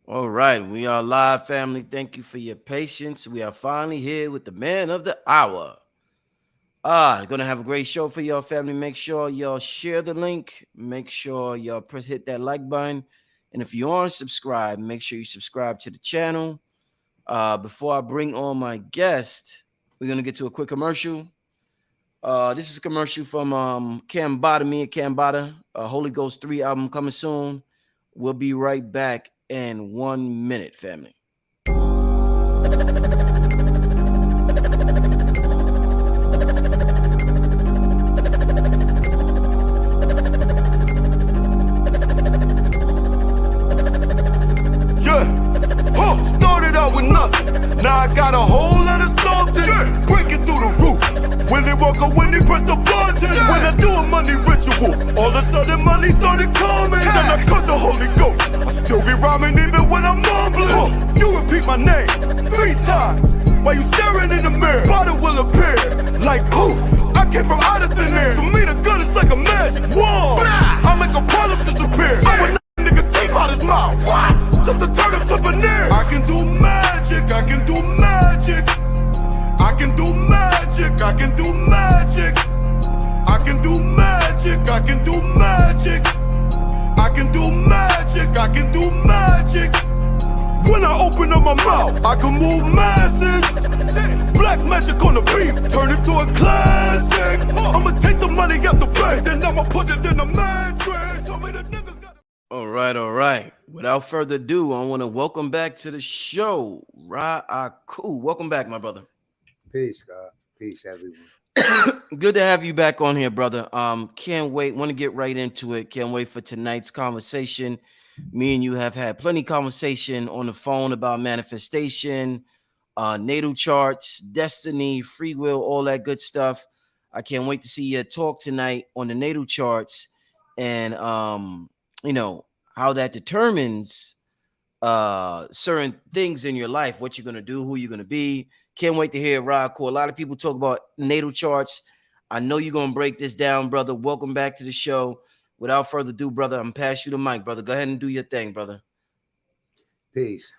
All right, we are live, family. Thank you for your patience. We are finally here with the man of the hour. Gonna have a great show for y'all, family. Make sure y'all share the link. Make sure y'all hit that like button. And if you aren't subscribed, make sure you subscribe to the channel. Before I bring on my guest, we're gonna get to a quick commercial. This is a commercial from Cambada, me and Cambada, Holy Ghost 3 album coming soon. We'll be right back in 1 minute, family. Started out with nothing. Now I got a whole lot of something. Breaking through the roof. Willy Wonka when he pressed the button. When I do a money ritual, all of a sudden money started coming. Then I cut the Holy Ghost. I still be rhyming even when I'm mumbling. You repeat my name 3 times. While you staring in the mirror, bottle will appear like poof. I came from out of thin air. To me the gun is like a magic wand. I make a problem disappear. I would knock a nigga teeth out his mouth. What? Just to turn him to veneer. I can do magic, I can do magic. I can do magic, I can do magic. I can do magic, I can do magic. I can do magic, I can do magic. When I open up my mouth, I can move masses. Black magic on the beat, turn it to a classic. I'ma take the money out the bank, then I'ma put it in the mattress. Show me the niggas got. All right. Without further ado, I want to welcome back to the show, Akhu. Welcome back, my brother. Peace, God. Peace, everyone. Good to have you back on here, brother. Can't wait. Want to get right into it. Can't wait for tonight's conversation. Me and you have had plenty conversation on the phone about manifestation, natal charts, destiny, free will, all that good stuff. I can't wait to see you talk tonight on the natal charts and how that determines certain things in your life, what you're gonna do, who you're gonna be. Can't wait to hear Rod Core. A lot of people talk about natal charts. I know you're gonna break this down, brother. Welcome back to the show. Without further ado, brother, I'm pass you the mic, brother. Go ahead and do your thing, brother. Peace.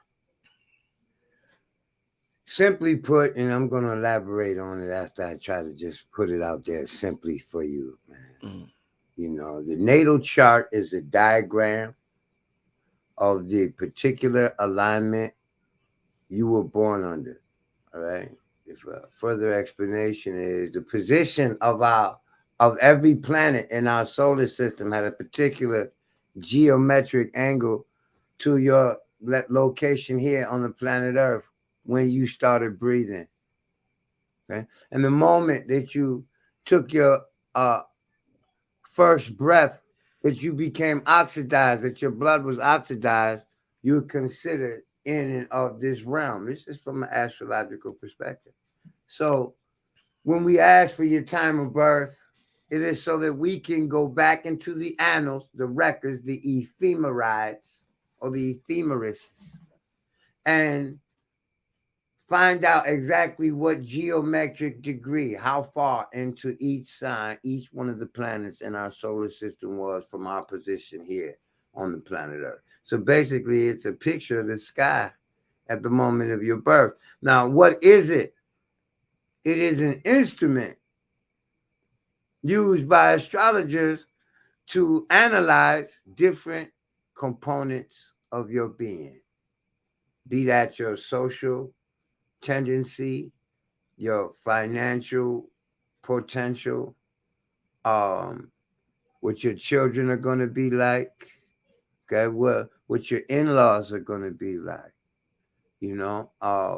Simply put, and I'm going to elaborate on it after I try to just put it out there simply for you, man. You know, the natal chart is a diagram of the particular alignment you were born under. All right. If a further explanation is the position of every planet in our solar system had a particular geometric angle to your location here on the planet Earth when you started breathing. Okay. And the moment that you took your first breath, that you became oxidized, that your blood was oxidized, you were considered in and of this realm. This is from an astrological perspective. So when we ask for your time of birth, it is so that we can go back into the annals, the records, the ephemerides or the ephemerists, and find out exactly what geometric degree, how far into each sign, each one of the planets in our solar system was from our position here on the planet Earth. So basically, it's a picture of the sky at the moment of your birth. Now, what is it? It is an instrument used by astrologers to analyze different components of your being, be that your social tendency, your financial potential, what your children are going to be like, okay, what your in-laws are going to be like, you know,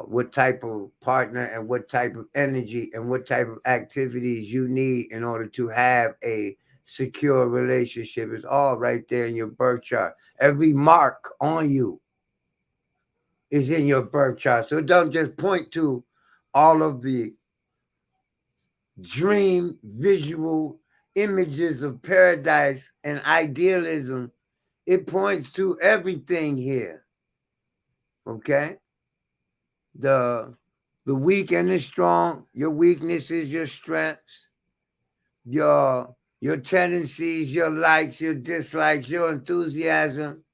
what type of partner and what type of energy and what type of activities you need in order to have a secure relationship. Is all right there in your birth chart. Every mark on you is in your birth chart. So don't just point to all of the dream visual images of paradise and idealism. It points to everything here. Okay? The weak and the strong, your weaknesses, your strengths, your tendencies, your likes, your dislikes, your enthusiasm,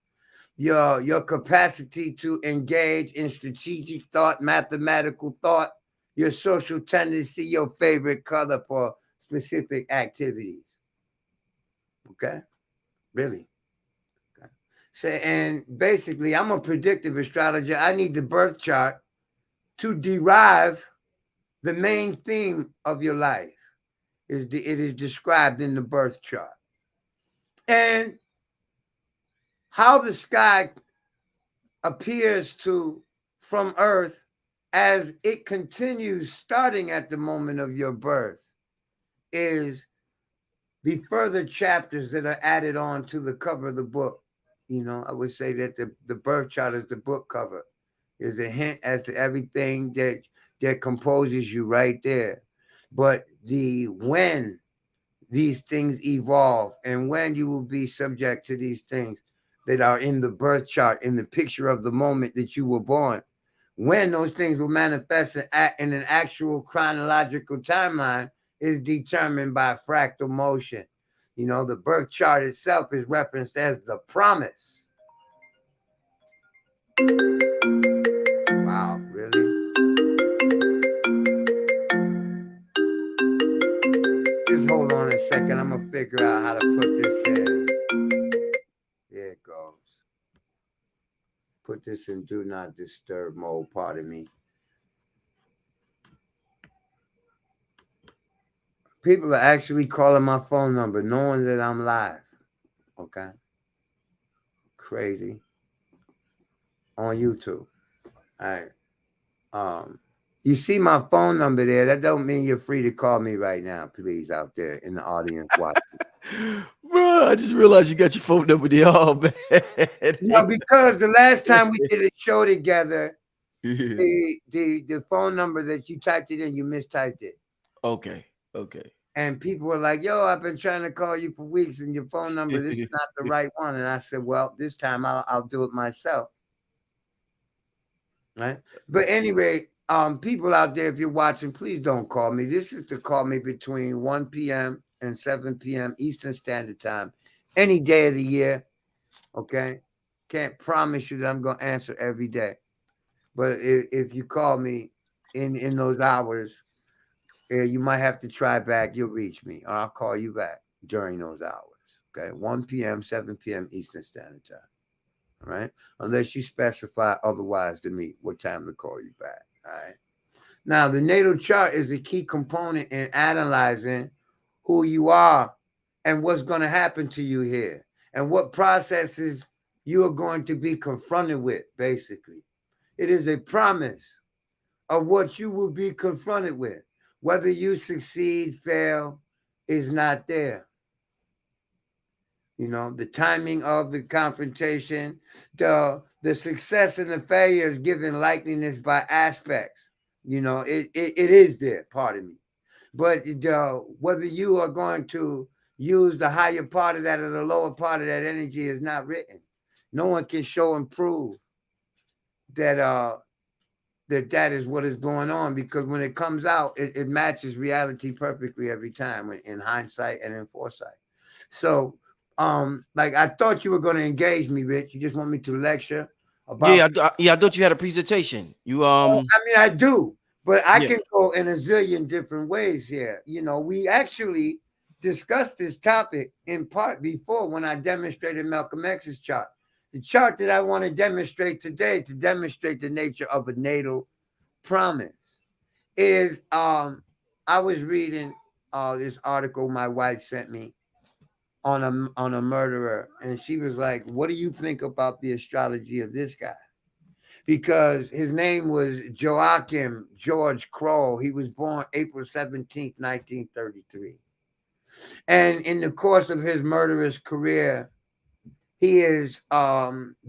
your capacity to engage in strategic thought, mathematical thought, your social tendency, your favorite color for specific activities. Okay, really. Okay. So, and basically, I'm a predictive astrologer. I need the birth chart to derive the main theme of your life. It is described in the birth chart, and how the sky appears to from Earth as it continues starting at the moment of your birth is the further chapters that are added on to the cover of the book. You know, I would say that the birth chart is the book cover. Is a hint as to everything that composes you right there. But the when these things evolve and when you will be subject to these things that are in the birth chart, in the picture of the moment that you were born, when those things will manifest in an actual chronological timeline is determined by fractal motion. You know, the birth chart itself is referenced as the promise. Wow, really? Just hold on a second. I'm going to figure out how to put this in. There it goes. Put this in do not disturb mode, pardon me. People are actually calling my phone number knowing that I'm live. Okay. Crazy. On YouTube. All right. You see my phone number there. That don't mean you're free to call me right now, please, out there in the audience watching. Bro, I just realized you got your phone number there. Oh man. No, because the last time we did a show together, Yeah. the phone number that you typed it in, you mistyped it. Okay. Okay. And people were like, yo, I've been trying to call you for weeks and your phone number, this is not the right one. And I said, well, this time I'll do it myself. Right. But anyway, people out there, if you're watching, please don't call me. This is to call me between 1 p.m. and 7 p.m. Eastern Standard Time, any day of the year. Okay. Can't promise you that I'm going to answer every day. But if you call me in those hours, you might have to try back. You'll reach me, or I'll call you back during those hours. Okay. 1 p.m., 7 p.m. Eastern Standard Time. All right. Unless you specify otherwise to me what time to call you back. All right. Now, the natal chart is a key component in analyzing who you are and what's going to happen to you here and what processes you are going to be confronted with, basically. It is a promise of what you will be confronted with. Whether you succeed, fail, is not there. You know, the timing of the confrontation, the success and the failure is given likeliness by aspects. You know, it is there, pardon me. But whether you are going to use the higher part of that or the lower part of that energy is not written. No one can show and prove that that is what is going on, because when it comes out, it matches reality perfectly every time in hindsight and in foresight. So, like, I thought you were going to engage me, Rich. You just want me to lecture about. Yeah, I thought you had a presentation. You I mean, I do, but I yeah. can go in a zillion different ways here. You know, we actually discussed this topic in part before when I demonstrated Malcolm X's chart. The chart that I want to demonstrate today, to demonstrate the nature of a natal promise, is I was reading this article my wife sent me on a murderer, and she was like, what do you think about the astrology of this guy? Because his name was Joachim George Kroll. He was born April 17th, 1933. And in the course of his murderous career, he has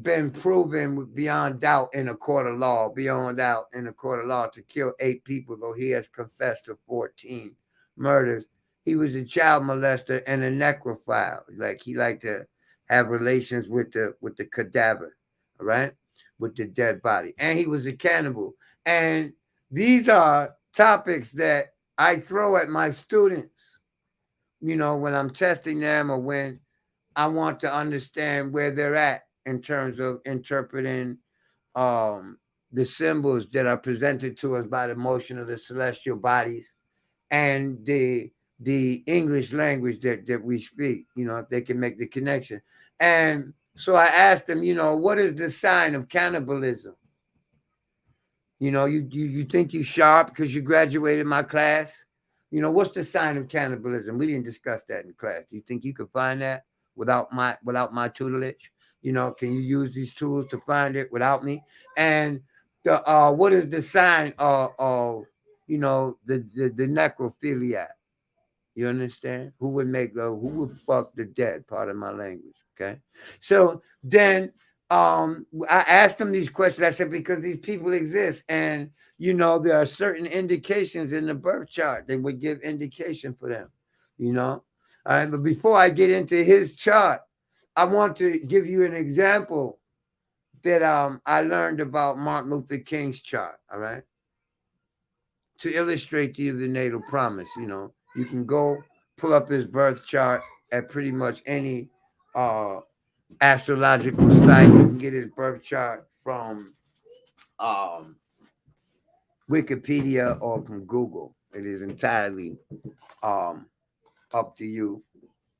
been proven beyond doubt in a court of law, to kill 8 people, though he has confessed to 14 murders. He was a child molester and a necrophile. Like, he liked to have relations with the cadaver, all right, with the dead body. And he was a cannibal. And these are topics that I throw at my students, you know, when I'm testing them or when I want to understand where they're at in terms of interpreting the symbols that are presented to us by the motion of the celestial bodies and the English language that we speak, if they can make the connection. And so I asked them, what is the sign of cannibalism? You think you sharp because you graduated my class? What's the sign of cannibalism? We didn't discuss that in class. Do you think you could find that without my tutelage? Can you use these tools to find it without me? And what is the sign of the necrophiliac? You understand? Who would fuck the dead? Part of my language. Okay. So then I asked them these questions. I said, because these people exist, and there are certain indications in the birth chart that would give indication for them. All right. But before I get into his chart, I want to give you an example that I learned about Martin Luther King's chart. All right. To illustrate to you the natal promise, you can go pull up his birth chart at pretty much any astrological site. You can get his birth chart from Wikipedia or from Google. It is entirely up to you,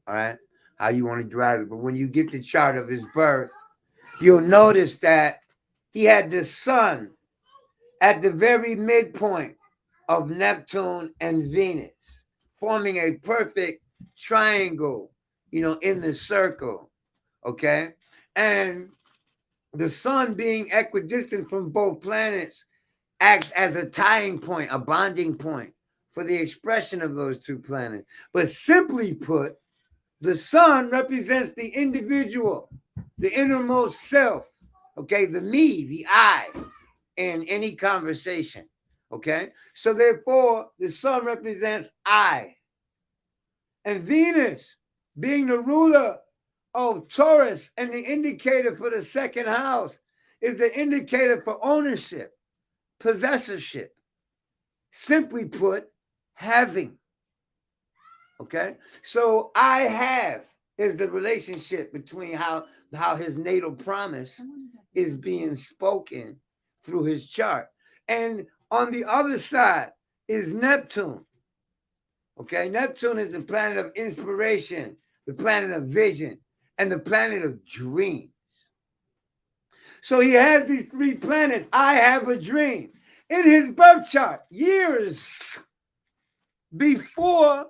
all right, how you want to drive it. But when you get the chart of his birth, you'll notice that he had the sun at the very midpoint of Neptune and Venus, forming a perfect triangle, in the circle, okay? And the sun being equidistant from both planets acts as a tying point, a bonding point for the expression of those two planets. But simply put, the sun represents the individual, the innermost self, okay? The me, the I, in any conversation. Okay, so therefore the sun represents I. And Venus, being the ruler of Taurus and the indicator for the second house, is the indicator for ownership, possessorship. Simply put, having. Okay, so I have is the relationship between how his natal promise is being spoken through his chart. And on the other side is Neptune. Okay, Neptune is the planet of inspiration, the planet of vision, and the planet of dreams. So he has these three planets. I have a dream. In his birth chart, years before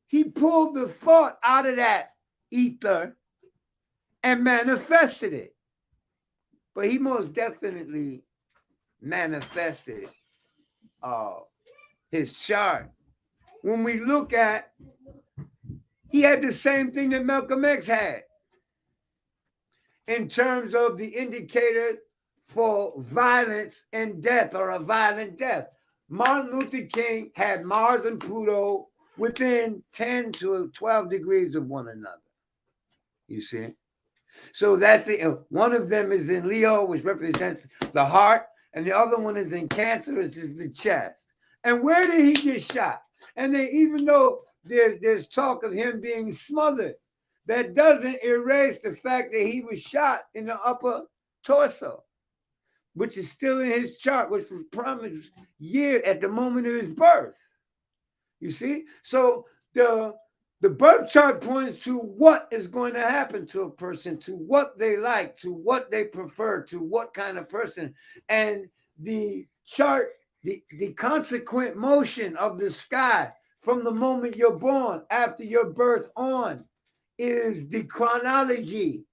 he pulled the thought out of that ether and manifested it. But he most definitely manifested his chart. When we look at, he had the same thing that Malcolm X had in terms of the indicator for violence and death, or a violent death. Martin Luther King had Mars and Pluto within 10 to 12 degrees of one another. You see? So that's one of them is in Leo, which represents the heart, and the other one is in Cancer, which is the chest. And where did he get shot? And then, even though there's talk of him being smothered, that doesn't erase the fact that he was shot in the upper torso, which is still in his chart, which was promised year at the moment of his birth. You see? So the birth chart points to what is going to happen to a person, to what they like, to what they prefer, to what kind of person. And the chart, the consequent motion of the sky from the moment you're born, after your birth on, is the chronology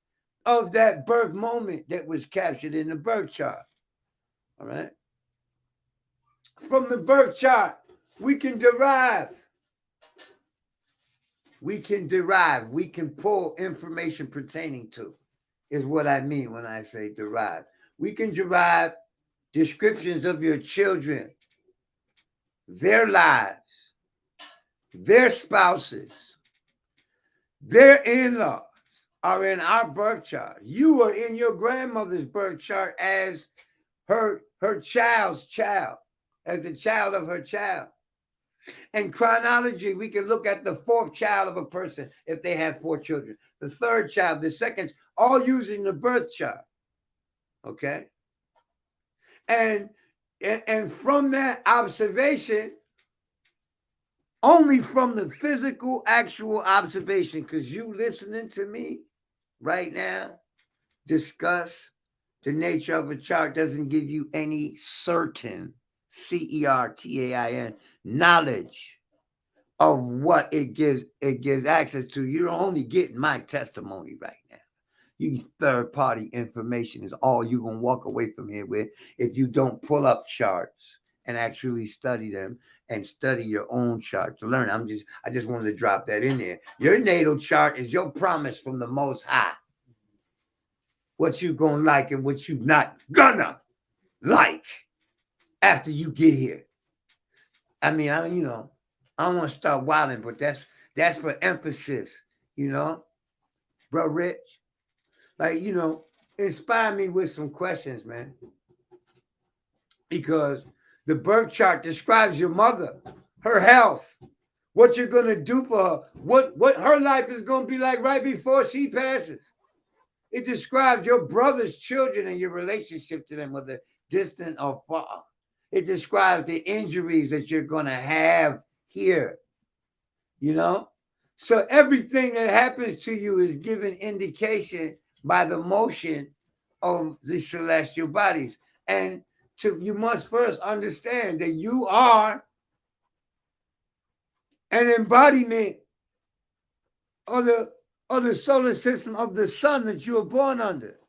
of that birth moment that was captured in the birth chart. All right? From the birth chart, we can pull information pertaining to, is what I mean when I say derive. We can derive descriptions of your children, their lives, their spouses, their in-laws are in our birth chart. You are in your grandmother's birth chart as her child's child, as the child of her child. And chronology, we can look at the fourth child of a person if they have 4 children. The third child, the second, all using the birth chart. Okay. And from that observation, only from the physical, actual observation, because you listening to me right now discuss the nature of a chart doesn't give you any certain CERTAIN knowledge of what it gives access to. You're only getting my testimony right now. You third-party information is all you're gonna walk away from here with if you don't pull up charts and actually study them and study your own chart to learn. I just wanted to drop that in there. Your natal chart is your promise from the Most High. What you gonna like and what you not gonna like after you get here. I mean, I don't want to start wilding, but that's for emphasis, bro, Rich. Like, inspire me with some questions, man. Because the birth chart describes your mother, her health, what you're gonna do for her, what her life is gonna be like right before she passes. It describes your brother's children and your relationship to them, whether distant or far. It describes the injuries that you're going to have here, So everything that happens to you is given indication by the motion of the celestial bodies. And you must first understand that you are an embodiment of the solar system of the sun that you were born under.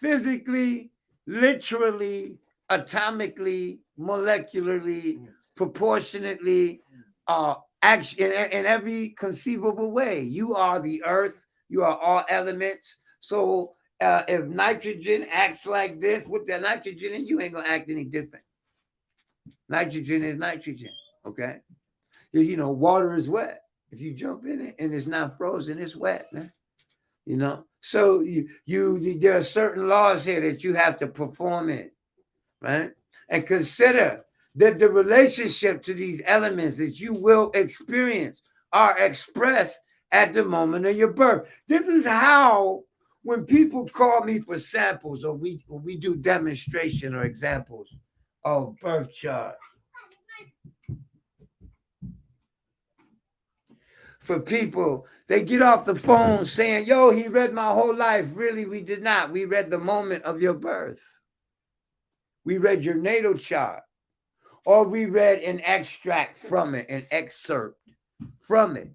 Physically, literally, atomically, molecularly, proportionately, in every conceivable way. You are the earth. You are all elements. So if nitrogen acts like this, with the nitrogen in you ain't going to act any different. Nitrogen is nitrogen, okay? Water is wet. If you jump in it and it's not frozen, it's wet, man. So there are certain laws here that you have to perform in, right? And consider that the relationship to these elements that you will experience are expressed at the moment of your birth. This is how, when people call me for samples or we do demonstration or examples of birth chart, for people, they get off the phone saying, yo, he read my whole life. Really, we did not. We read the moment of your birth. We read your natal chart. Or we read an extract from it, an excerpt from it.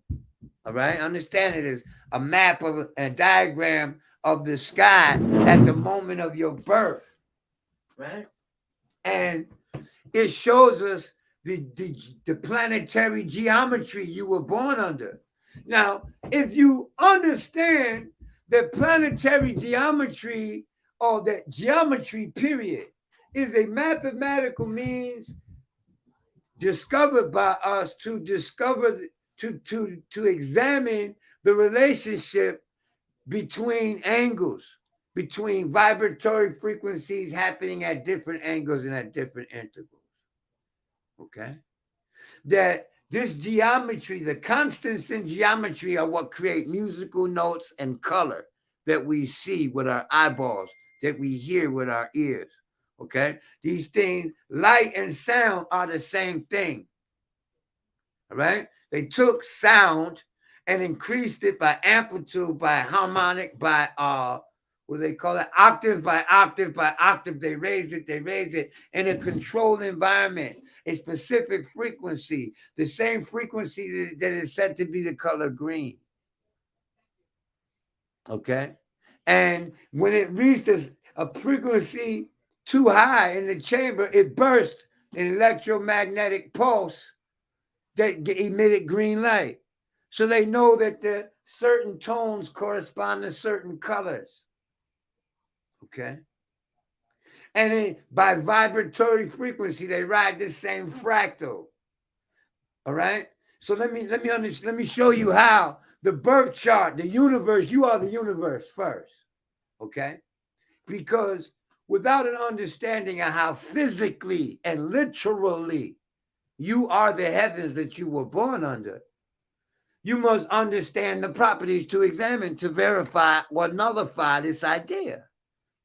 All right? Understand it is a map of a diagram of the sky at the moment of your birth. Right? And it shows us the planetary geometry you were born under. Now, if you understand that planetary geometry or that geometry period is a mathematical means discovered by us to discover, to examine the relationship between angles, between vibratory frequencies happening at different angles and at different intervals. Okay? That this geometry, the constants in geometry are what create musical notes and color that we see with our eyeballs, that we hear with our ears. Okay? These things, light and sound, are the same thing. All right? They took sound and increased it by amplitude, by harmonic, by what do they call it? Octave by octave by octave. They raised it in a controlled environment, a specific frequency, the same frequency that is said to be the color green. Okay? And when it reached a frequency too high in the chamber, it burst an electromagnetic pulse that emitted green light. So they know that the certain tones correspond to certain colors. Okay? And then by vibratory frequency, they ride the same fractal. All right? So let me show you how the birth chart, the universe, you are the universe first. Okay? Because without an understanding of how physically and literally you are the heavens that you were born under, you must understand the properties to examine, to verify or nullify this idea.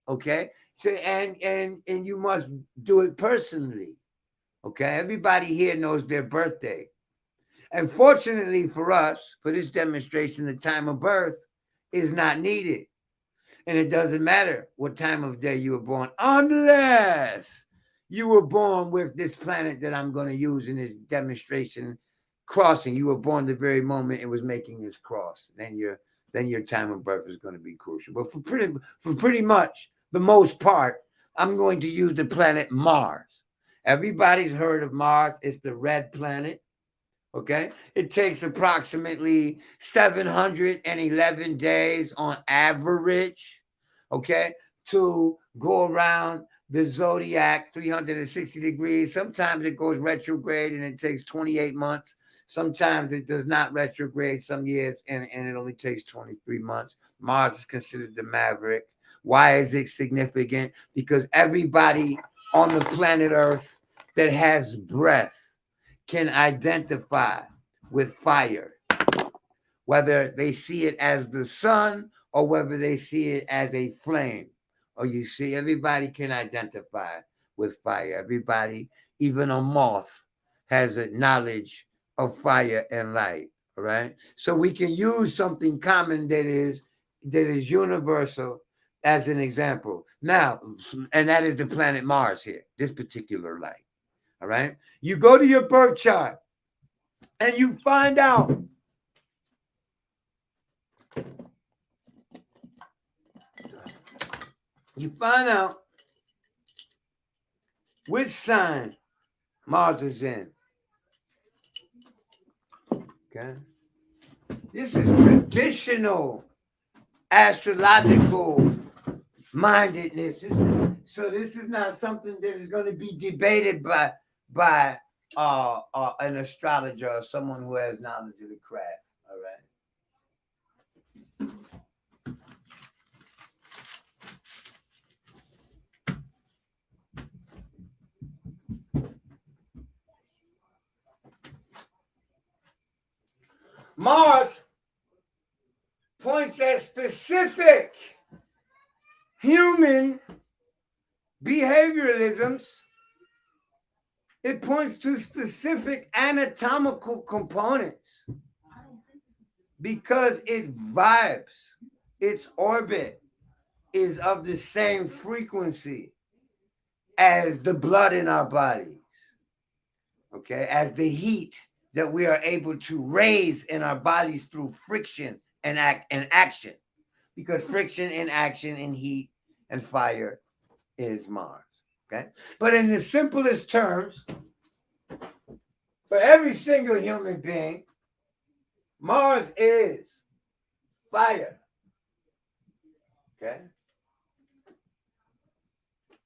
Okay? So and you must do it personally. Okay? Everybody here knows their birthday. And fortunately for us, for this demonstration, the time of birth is not needed. And it doesn't matter what time of day you were born, unless you were born with this planet that I'm going to use in this demonstration crossing. You were born the very moment it was making this cross. Then your time of birth is going to be crucial. But for pretty much the most part, I'm going to use the planet Mars. Everybody's heard of Mars. It's the red planet. Okay, it takes approximately 711 days on average, okay, to go around the zodiac 360 degrees. Sometimes it goes retrograde and it takes 28 months. Sometimes it does not retrograde some years and it only takes 23 months. Mars is considered the maverick. Why is it significant? Because everybody on the planet Earth that has breath can identify with fire, whether they see it as the sun or whether they see it as a flame. Or you see, everybody can identify with fire. Everybody, even a moth, has a knowledge of fire and light. All right. So we can use something common that is universal as an example. Now, and that is the planet Mars here, this particular light. All right. You go to your birth chart and you find out which sign Mars is in. Okay. This is traditional astrological mindedness. This is not something that is going to be debated by an astrologer or someone who has knowledge of the craft. All right. Mars points at specific human behavioralisms. It points to specific anatomical components because it vibes. Its orbit is of the same frequency as the blood in our bodies, okay, as the heat that we are able to raise in our bodies through friction and action, because friction and action and heat and fire is Mars. Okay, but in the simplest terms, for every single human being, Mars is fire. Okay,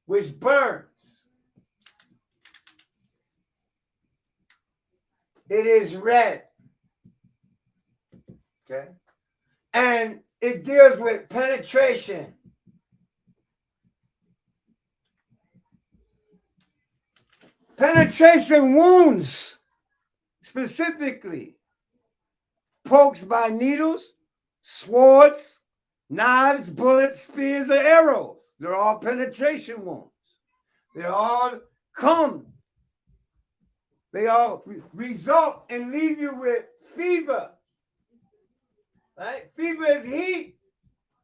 which burns. It is red. Okay, and it deals with penetration. Penetration wounds, specifically pokes by needles, swords, knives, bullets, spears, or arrows. They're all penetration wounds. They all come. They all result and leave you with fever. Right? Fever is heat.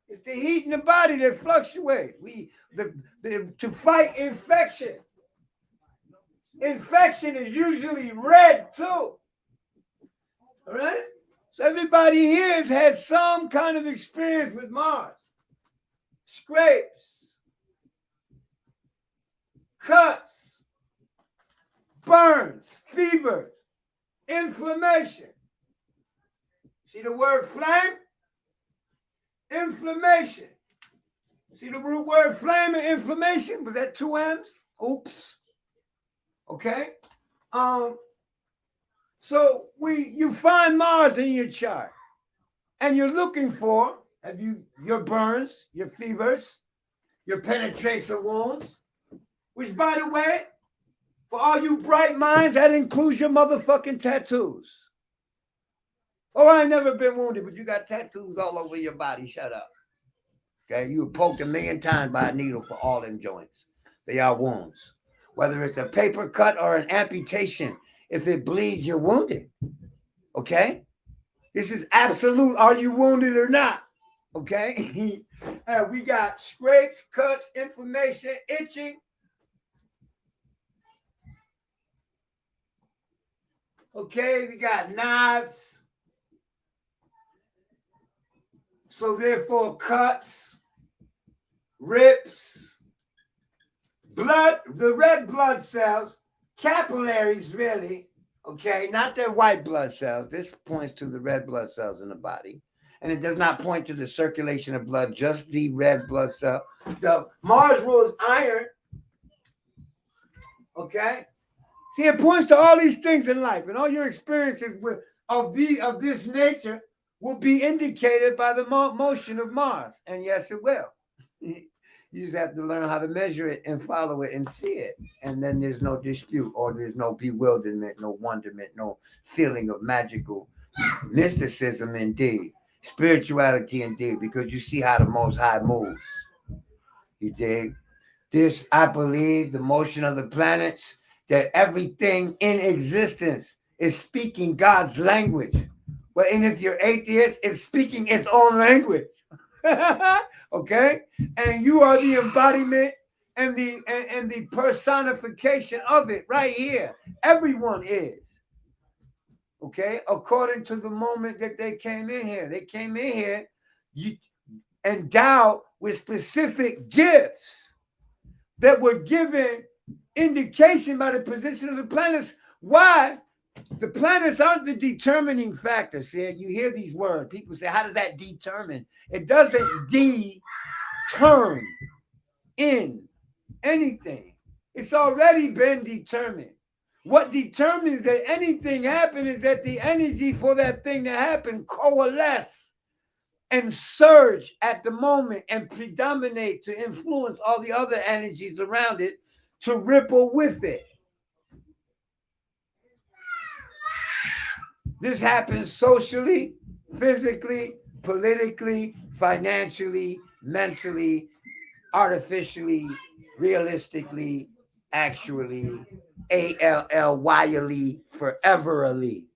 It's the heat in the body that fluctuates. To fight infection. Infection is usually red too. All right? So everybody here has had some kind of experience with Mars. Scrapes, cuts, burns, fevers, inflammation. See the word flame? Inflammation. See the root word flame and inflammation? Was that two M's? Oops. Okay. So you find Mars in your chart, and you're looking for your burns, your fevers, your penetration wounds, which, by the way, for all you bright minds, that includes your motherfucking tattoos. Oh, I ain't never been wounded, but you got tattoos all over your body. Shut up. Okay, you were poked 1,000,000 times by a needle for all them joints. They are wounds. Whether it's a paper cut or an amputation, if it bleeds, you're wounded. Okay? This is absolute. Are you wounded or not? Okay? We got scrapes, cuts, inflammation, itching. Okay, we got knives. So therefore, cuts, rips, blood, the red blood cells, capillaries, really, okay, not the white blood cells. This points to the red blood cells in the body. And it does not point to the circulation of blood, just the red blood cell. The Mars rules iron, okay? See, it points to all these things in life, and all your experiences of this nature will be indicated by the motion of Mars. And yes, it will. You just have to learn how to measure it and follow it and see it. And then there's no dispute, or there's no bewilderment, no wonderment, no feeling of magical mysticism indeed. Spirituality indeed, because you see how the Most High moves. You dig? This, I believe, the motion of the planets, that everything in existence is speaking God's language. But and if you're atheist, it's speaking its own language. Okay? And you are the embodiment and the personification of it right here. Everyone is. Okay? According to the moment that they came in here. They came in here endowed with specific gifts that were given indication by the position of the planets. Why? The planets aren't the determining factor. See, you hear these words. People say, how does that determine? It doesn't determine in anything. It's already been determined. What determines that anything happen is that the energy for that thing to happen coalesce and surge at the moment and predominate to influence all the other energies around it to ripple with it. This happens socially, physically, politically, financially, mentally, artificially, realistically, actually, ALLYally, foreverly.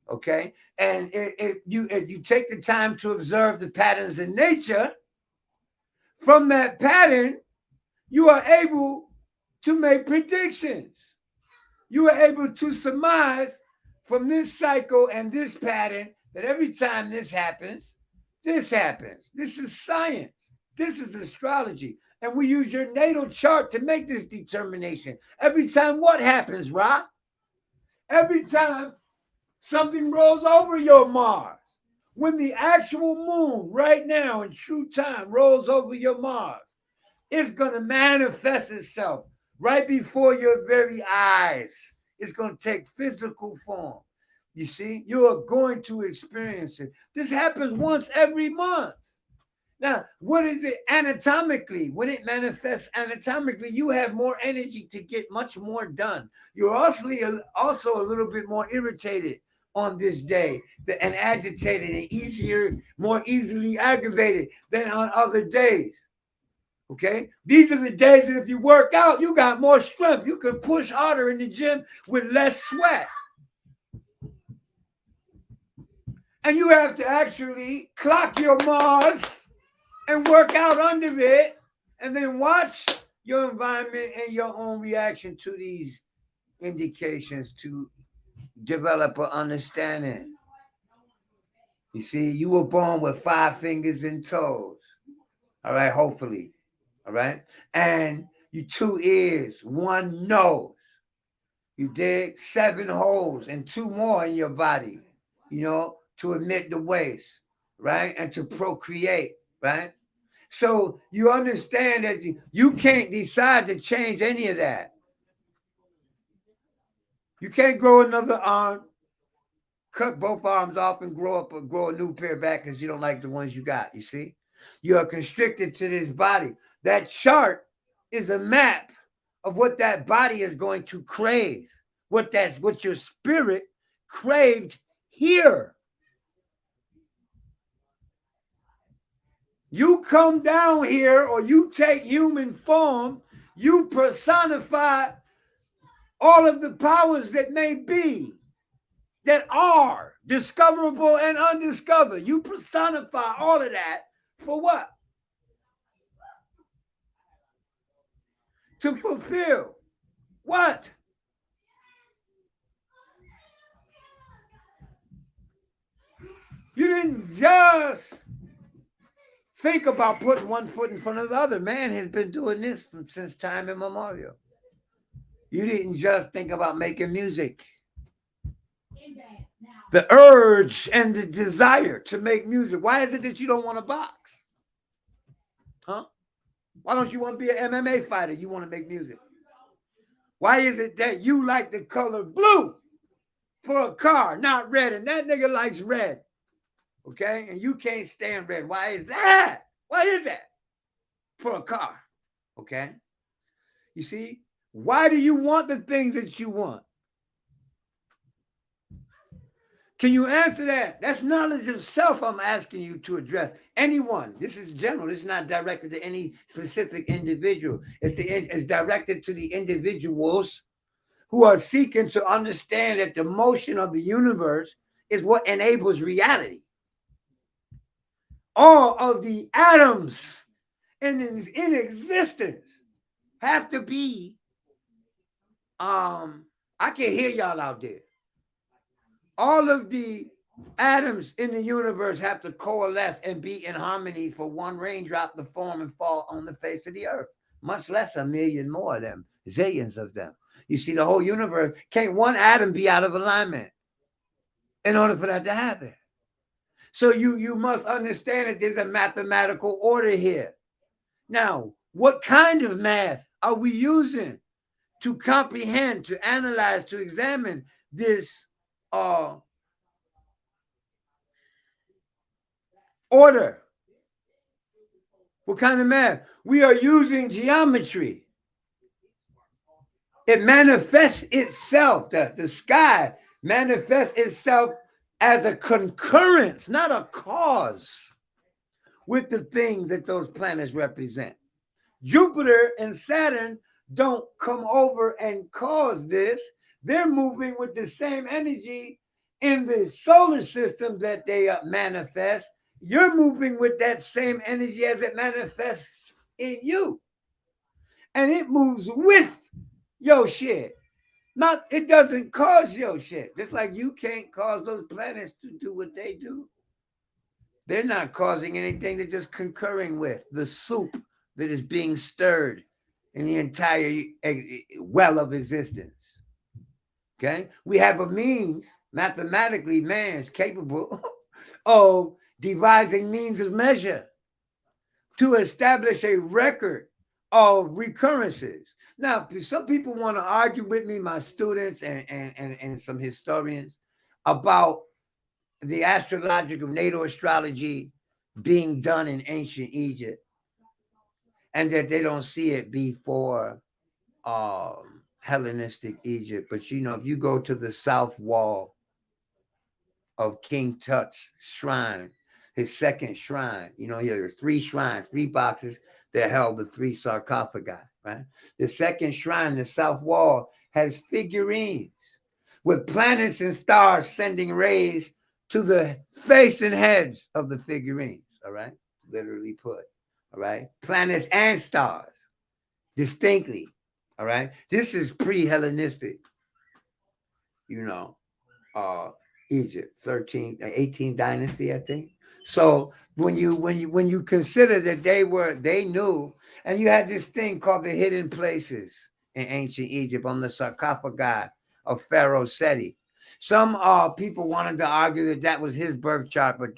Okay? And if you take the time to observe the patterns in nature, from that pattern, you are able to make predictions. You are able to surmise from this cycle and this pattern that every time this happens, this happens. This is science. This is astrology. And we use your natal chart to make this determination. Every time what happens, Ra? Every time something rolls over your Mars. When the actual moon right now in true time rolls over your Mars, it's going to manifest itself right before your very eyes. It's going to take physical form. You see, you are going to experience it. This happens once every month. Now, what is it anatomically? When it manifests anatomically, you have more energy to get much more done. You're also a little bit more irritated on this day and agitated and more easily aggravated than on other days. Okay? These are the days that if you work out, you got more strength. You can push harder in the gym with less sweat. And you have to actually clock your Mars and work out under it and then watch your environment and your own reaction to these indications to develop an understanding. You see, you were born with 5 fingers and toes. All right, hopefully. All right. And you 2 ears, 1 nose. You dig? 7 holes and 2 more in your body, to emit the waste, right? And to procreate, right? So you understand that you can't decide to change any of that. You can't grow another arm, cut both arms off and grow a new pair back because you don't like the ones you got, you see? You are constricted to this body. That chart is a map of what that body is going to crave, what your spirit craved here. You come down here or you take human form, you personify all of the powers that may be, that are discoverable and undiscovered. You personify all of that for what? To fulfill what? You didn't just think about putting one foot in front of the other. Man has been doing this since time immemorial. You didn't just think about making music. The urge and the desire to make music. Why is it that you don't want to box? Huh? Why don't you want to be an MMA fighter? You want to make music. Why is it that you like the color blue for a car, not red, and that nigga likes red? Okay? And you can't stand red. Why is that? Why is that? For a car. Okay? You see? Why do you want the things that you want? Can you answer that? That's knowledge of self I'm asking you to address. Anyone. This is general. This is not directed to any specific individual. It's directed to the individuals who are seeking to understand that the motion of the universe is what enables reality. All of the atoms in existence have to be, I can hear y'all out there. All of the atoms in the universe have to coalesce and be in harmony for one raindrop to form and fall on the face of the earth, much less a million more of them, zillions of them. You see, the whole universe, can't one atom be out of alignment in order for that to happen? So you must understand that there's a mathematical order here. Now, what kind of math are we using to comprehend, to analyze, to examine this order? What kind of math? We are using geometry. It manifests itself, the sky manifests itself as a concurrence, not a cause, with the things that those planets represent. Jupiter and Saturn don't come over and cause this. They're moving with the same energy in the solar system that they manifest. You're moving with that same energy as it manifests in you. And it moves with your shit. Not, it doesn't cause your shit. Just like you can't cause those planets to do what they do. They're not causing anything. They're just concurring with the soup that is being stirred in the entire well of existence. Okay? We have a means, mathematically, man is capable of devising means of measure to establish a record of recurrences. Now, some people want to argue with me, my students and some historians, about the astrological natal astrology being done in ancient Egypt, and that they don't see it before Hellenistic Egypt. But you know, if you go to the south wall of King Tut's shrine, his second shrine, you know, there are 3 shrines, 3 boxes that held the 3 sarcophagi, right? The second shrine, the south wall, has figurines with planets and stars sending rays to the face and heads of the figurines, all right? Literally put, all right? Planets and stars, distinctly, all right? This is pre-Hellenistic, you know, Egypt, 18th dynasty, I think. So when you consider that they knew, and you had this thing called the hidden places in ancient Egypt on the sarcophagi of Pharaoh Seti. Some people wanted to argue that was his birth chart, but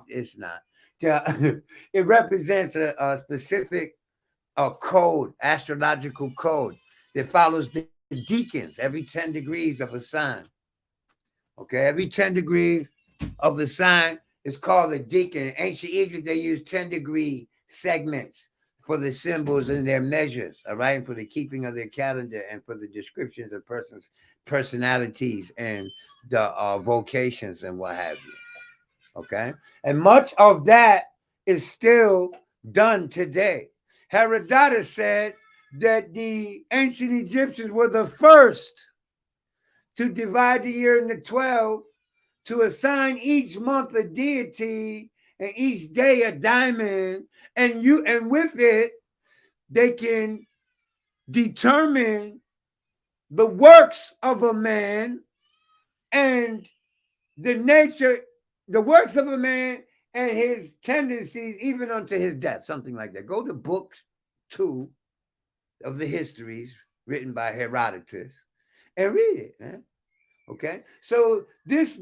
it's not. It represents a specific code, astrological code that follows the deacons every 10 degrees of a sign. Okay, every 10 degrees of the sign is called a deacon. In ancient Egypt, they used 10-degree segments for the symbols and their measures, all right, and for the keeping of their calendar and for the descriptions of persons' personalities and the vocations and what have you. Okay, and much of that is still done today. Herodotus said that the ancient Egyptians were the first to divide the year into 12, to assign each month a deity and each day a diamond, and with it they can determine the works of a man and the nature, the works of a man and his tendencies even unto his death, something like that. Go to book 2 of the histories written by Herodotus and read it, man. Okay, so this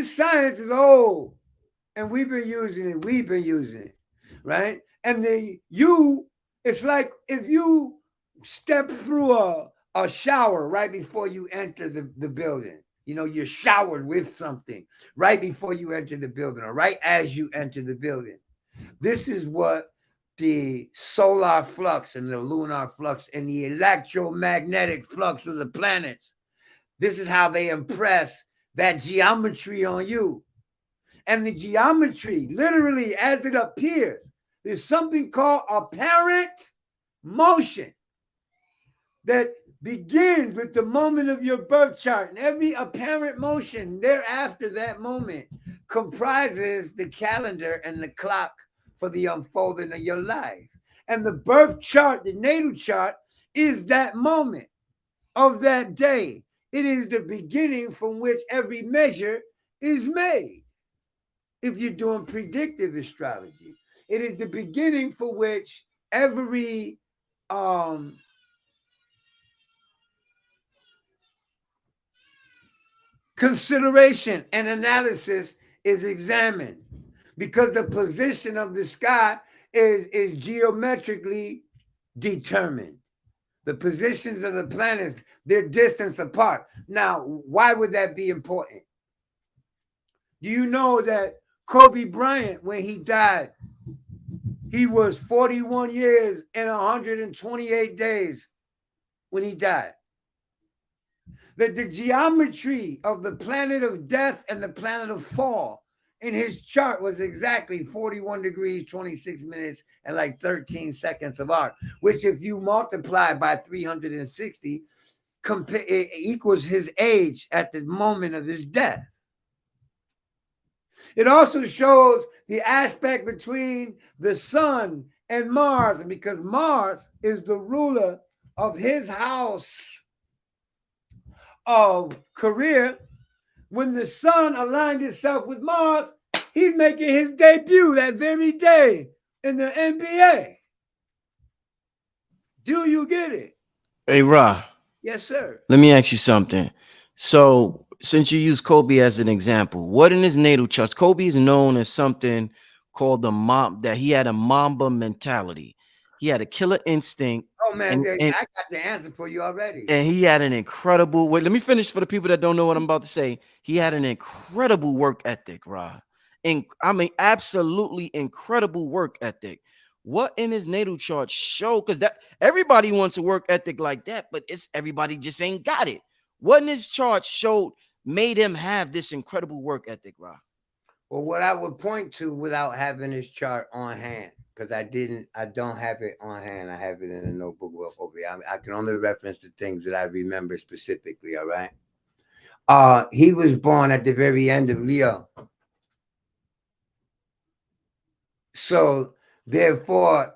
science is old, and we've been using it. We've been using it, right? And it's like if you step through a shower right before you enter the building. You know, you're showered with something right before you enter the building, or right as you enter the building. This is what the solar flux and the lunar flux and the electromagnetic flux of the planets, this is how they impress that geometry on you. And the geometry, literally as it appears, there's something called apparent motion that begins with the moment of your birth chart. And every apparent motion thereafter that moment comprises the calendar and the clock for the unfolding of your life. And the birth chart, the natal chart, is that moment of that day. It is the beginning from which every measure is made. If you're doing predictive astrology, it is the beginning for which every consideration and analysis is examined, because the position of the sky is geometrically determined. The positions of the planets, their distance apart. Now, why would that be important? Do you know that Kobe Bryant, when he died, he was 41 years and 128 days when he died? That the geometry of the planet of death and the planet of fall in his chart was exactly 41 degrees, 26 minutes, and like 13 seconds of arc, which if you multiply by 360, it equals his age at the moment of his death. It also shows the aspect between the sun and Mars, and because Mars is the ruler of his house of career, when the sun aligned itself with Mars, he's making his debut that very day in the NBA. Do you get it? Hey, Ra. Yes, sir. Let me ask you something. So, since you use Kobe as an example, what in his natal chart? Kobe is known as something called the mom, that he had a Mamba mentality. He had a killer instinct, Oh man, and I and got the answer for you already. and he had an incredible. Wait, let me finish for the people that don't know what I'm about to say. He had an incredible work ethic, Ra. And I mean, absolutely incredible work ethic. What in his natal chart show? Because that everybody wants a work ethic like that, but it's everybody just ain't got it. What in his chart showed made him have this incredible work ethic, Ra? Well, what I would point to without having this chart on hand, because I don't have it on hand. I have it in a notebook over here. I can only reference the things that I remember specifically. All right. He was born at the very end of Leo. So therefore,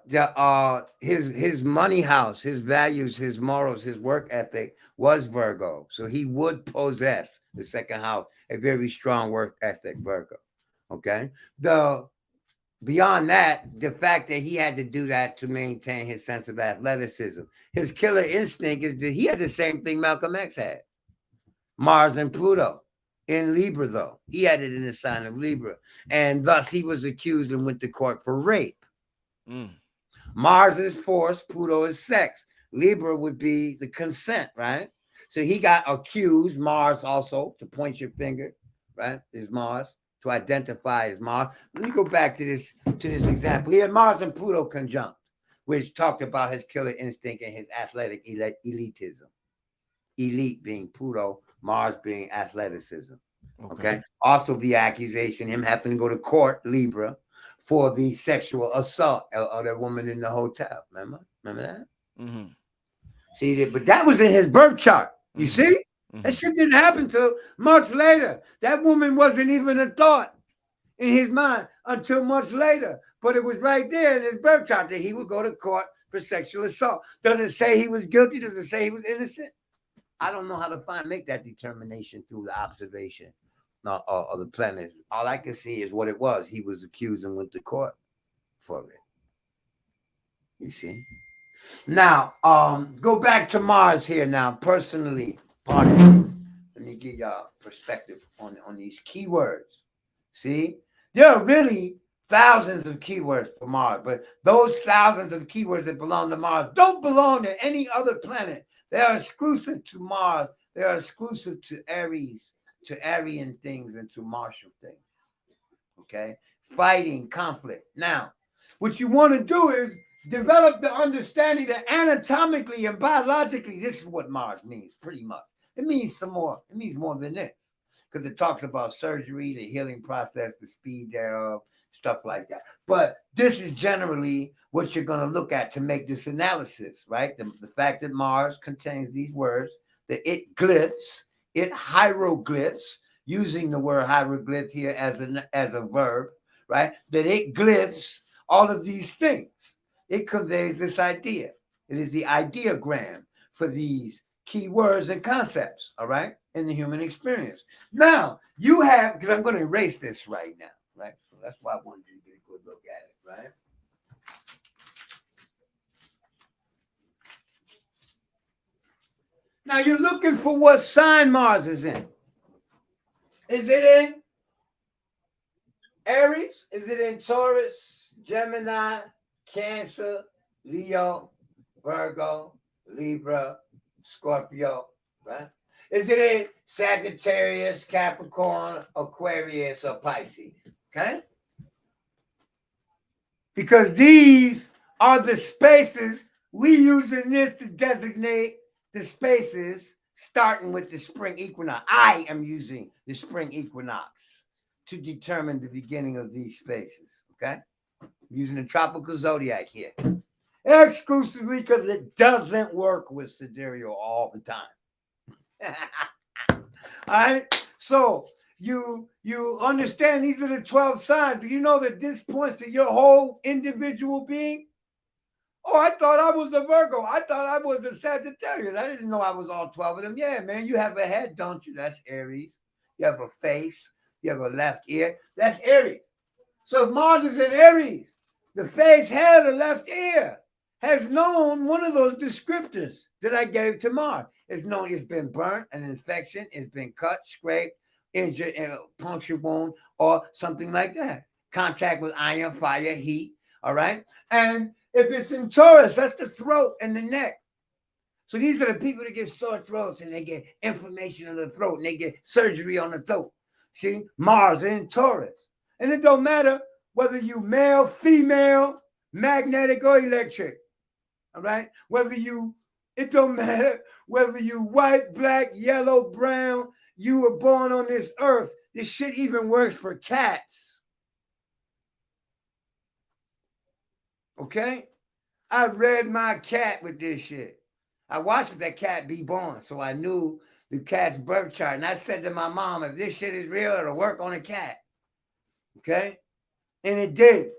his money house, his values, his morals, his work ethic was Virgo. So he would possess the second house, a very strong work ethic, Virgo. Okay. Beyond that, the fact that he had to do that to maintain his sense of athleticism, his killer instinct is that he had the same thing Malcolm X had. Mars and Pluto in Libra, though. He had it in the sign of Libra. And thus he was accused and went to court for rape. Mars is force, Pluto is sex. Libra would be the consent, right? So he got accused, Mars also, to point your finger, right? Is Mars, to identify as Mars. Let me go back to this example. He had Mars and Pluto conjunct, which talked about his killer instinct and his athletic elitism. Elite being Pluto, Mars being athleticism. Okay. Also the accusation, him having to go to court, Libra, for the sexual assault of that woman in the hotel. Remember that? Mm-hmm. See, but that was in his birth chart. You Mm-hmm. see? Mm-hmm. That shit didn't happen till much later. That woman wasn't even a thought in his mind until much later. But it was right there in his birth chart that he would go to court for sexual assault. Does it say he was guilty? Does it say he was innocent? I don't know how to make that determination through the observation of the planets. All I can see is what it was. He was accused and went to court for it. You see? Now, go back to Mars here now, personally. Pardon me. Let me give y'all perspective on these keywords. See? There are really thousands of keywords for Mars, but those thousands of keywords that belong to Mars don't belong to any other planet. They are exclusive to Mars. They are exclusive to Aries, to Aryan things, and to Martial things. Okay? Fighting, conflict. Now, what you want to do is develop the understanding that anatomically and biologically, this is what Mars means, pretty much. It means some more. It means more than this. Because it talks about surgery, the healing process, the speed thereof, stuff like that. But this is generally what you're going to look at to make this analysis, right? The fact that Mars contains these words, that it glyphs, it hieroglyphs, using the word hieroglyph here as a verb, right? That it glyphs all of these things. It conveys this idea. It is the ideogram for these key words and concepts, all right, in the human experience. Now, you have, because I'm going to erase this right now, right? So that's why I wanted you to get a good look at it, right? Now, you're looking for what sign Mars is in. Is it in Aries? Is it in Taurus, Gemini, Cancer, Leo, Virgo, Libra, Scorpio, right? Is it in Sagittarius, Capricorn, Aquarius, or Pisces? Okay? Because these are the spaces we use in this to designate the spaces starting with the spring equinox. I am using the spring equinox to determine the beginning of these spaces, okay? I'm using the tropical zodiac here. Exclusively because it doesn't work with sidereal all the time. All right? So you understand these are the 12 signs. Do you know that this points to your whole individual being? Oh, I thought I was a Virgo. I thought I was a Sagittarius. I didn't know I was all 12 of them. Yeah, man, you have a head, don't you? That's Aries. You have a face. You have a left ear. That's Aries. So if Mars is in Aries, the face, head, or left ear has known one of those descriptors that I gave to Mars. It's known it's been burnt, an infection, it's been cut, scraped, injured, puncture wound, or something like that. Contact with iron, fire, heat, all right? And if it's in Taurus, that's the throat and the neck. So these are the people that get sore throats and they get inflammation of the throat and they get surgery on the throat. See, Mars in Taurus. And it don't matter whether you male, female, magnetic, or electric. All right? It don't matter whether you white, black, yellow, brown, you were born on this earth. This shit even works for cats. Okay? I read my cat with this shit. I watched that cat be born, so I knew the cat's birth chart. And I said to my mom, if this shit is real, it'll work on a cat. Okay? And it did.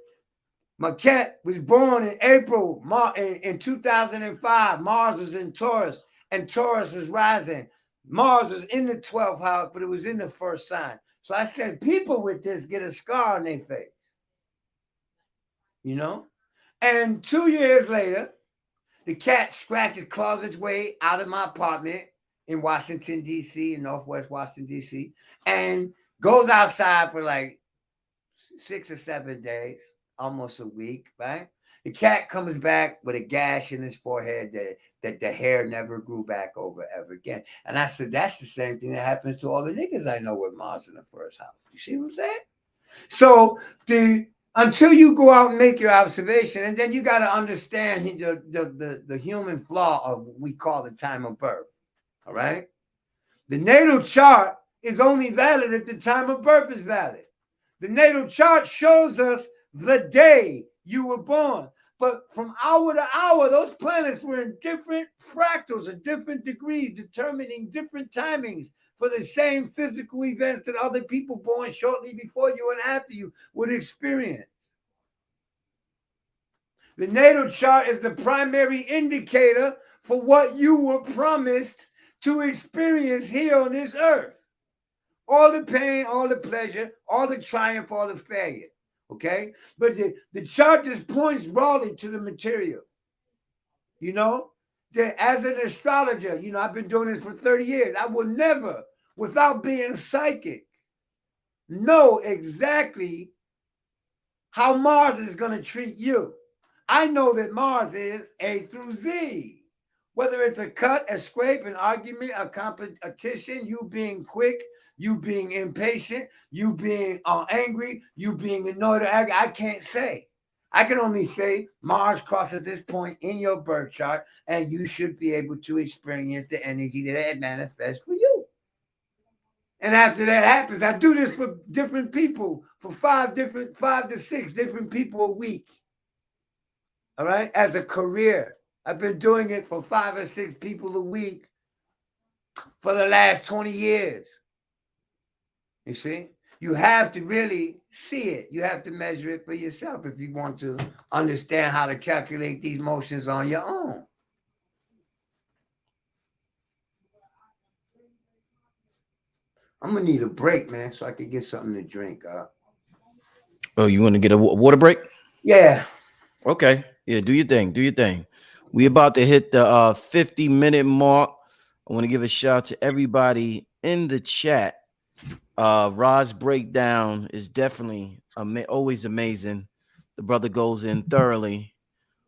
My cat was born in April in 2005. Mars was in Taurus, and Taurus was rising. Mars was in the 12th house, but it was in the first sign. So I said, people with this get a scar on their face. You know? And 2 years later, the cat scratches, claws its way out of my apartment in Washington, D.C., in Northwest Washington, D.C., and goes outside for like 6 or 7 days. Almost a week, right? The cat comes back with a gash in his forehead that the hair never grew back over ever again. And I said, that's the same thing that happens to all the niggas I know with Mars in the first house. You see what I'm saying? So until you go out and make your observation, and then you got to understand the human flaw of what we call the time of birth. All right? The natal chart is only valid if the time of birth is valid. The natal chart shows us the day you were born. But from hour to hour, those planets were in different fractals at different degrees, determining different timings for the same physical events that other people born shortly before you and after you would experience. The natal chart is the primary indicator for what you were promised to experience here on this earth. All the pain, all the pleasure, all the triumph, all the failure. Okay? But the chart just points broadly to the material. You know? As an astrologer, you know, I've been doing this for 30 years. I will never, without being psychic, know exactly how Mars is going to treat you. I know that Mars is A through Z. Whether it's a cut, a scrape, an argument, a competition, you being quick, you being impatient, you being angry, you being annoyed or angry, I can't say. I can only say Mars crosses this point in your birth chart, and you should be able to experience the energy that it manifests for you. And after that happens, I do this for different people, for 5 to 6 different people a week. All right, as a career. I've been doing it for 5 or 6 people a week for the last 20 years. You see? You have to really see it. You have to measure it for yourself if you want to understand how to calculate these motions on your own. I'm going to need a break, man, so I can get something to drink. Oh, you want to get a water break? Yeah. Okay. Yeah, do your thing. Do your thing. We about to hit the 50-minute mark. I want to give a shout out to everybody in the chat. Rod's breakdown is definitely always amazing. The brother goes in thoroughly.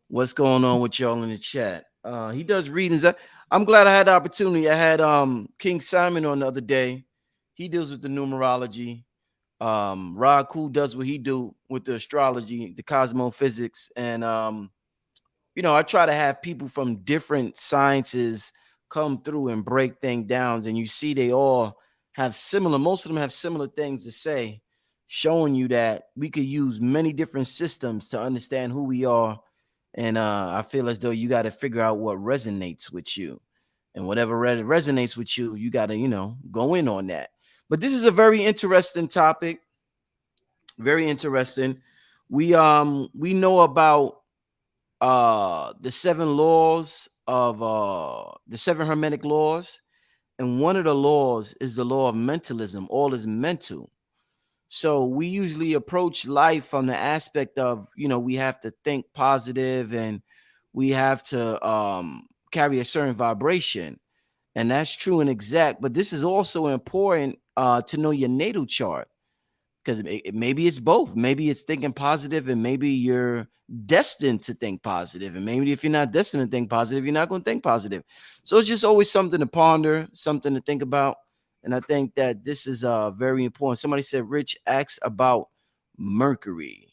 What's going on with y'all in the chat? He does readings. I'm glad I had the opportunity. I had King Simon on the other day. He deals with the numerology. Rod Cool does what he do with the astrology, the cosmophysics, and you know, I try to have people from different sciences come through and break things down, and you see they all have similar, most of them have similar things to say, showing you that we could use many different systems to understand who we are. And I feel as though you got to figure out what resonates with you, and whatever resonates with you, you got to, you know, go in on that. But this is a very interesting topic. Very interesting. We know about the 7 laws of the 7 hermetic laws, and one of the laws is the law of mentalism. All is mental. So we usually approach life from the aspect of, you know, we have to think positive, and we have to carry a certain vibration, and that's true and exact. But this is also important to know your natal chart, because maybe it's both. Maybe it's thinking positive, and maybe you're destined to think positive, and maybe if you're not destined to think positive, you're not going to think positive. So it's just always something to ponder, something to think about. And I think that this is very important. Somebody said Rich asks about Mercury.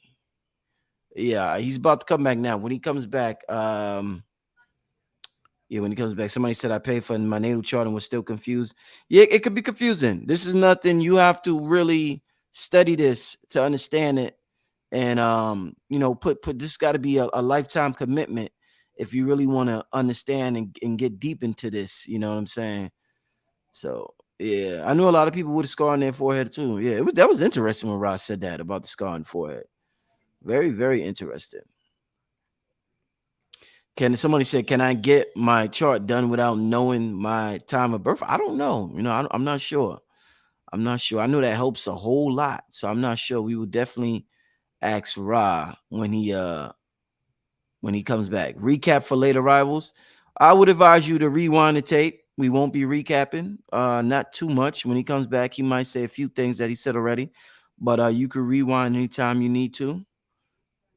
Yeah, he's about to come back now. When he comes back, yeah, when he comes back, somebody said I paid for my natal chart and was still confused. Yeah, it could be confusing. This is nothing. You have to really study this to understand it. And you know, put this got to be a lifetime commitment if you really want to understand and get deep into this. You know what I'm saying? So yeah, I know a lot of people with a scar on their forehead too. Yeah, that was interesting when Ross said that about the scar on the forehead. Very, very interesting. Somebody said, can I get my chart done without knowing my time of birth? I don't know. You know, I'm not sure. I'm not sure. I know that helps a whole lot. So I'm not sure. We will definitely ask Ra when he comes back. Recap for late arrivals. I would advise you to rewind the tape. We won't be recapping. Not too much. When he comes back, he might say a few things that he said already. But you can rewind anytime you need to.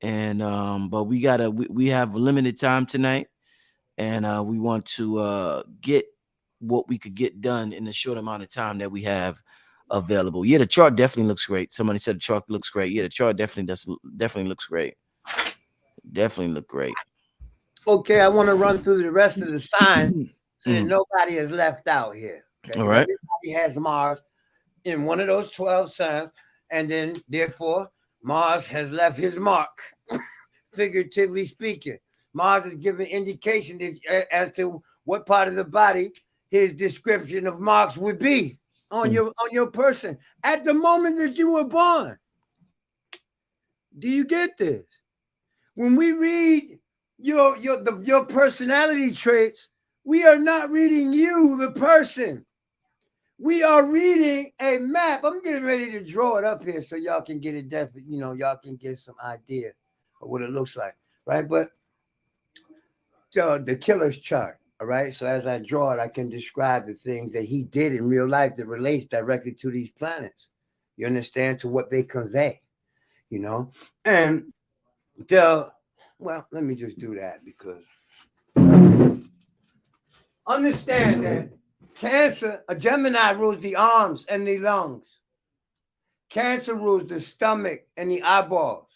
And but we have limited time tonight, and we want to get what we could get done in the short amount of time that we have available. Yeah, the chart definitely looks great. Somebody said the chart looks great. Yeah, the chart definitely looks great. Definitely look great. Okay, I want to run through the rest of the signs so that nobody is left out here. Okay? All right. Everybody has Mars in one of those 12 signs, and then therefore Mars has left his mark, figuratively speaking. Mars is giving indication as to what part of the body his description of marks would be on your person at the moment that you were born. Do you get this? When we read your personality traits, we are not reading you, the person. We are reading a map. I'm getting ready to draw it up here so y'all can get it y'all can get some idea of what it looks like, right? But the killer's chart, all right? So as I draw it, I can describe the things that he did in real life that relates directly to these planets. You understand? To what they convey, And let me just do that because understand that Cancer, a Gemini rules the arms and the lungs. Cancer rules the stomach and the eyeballs.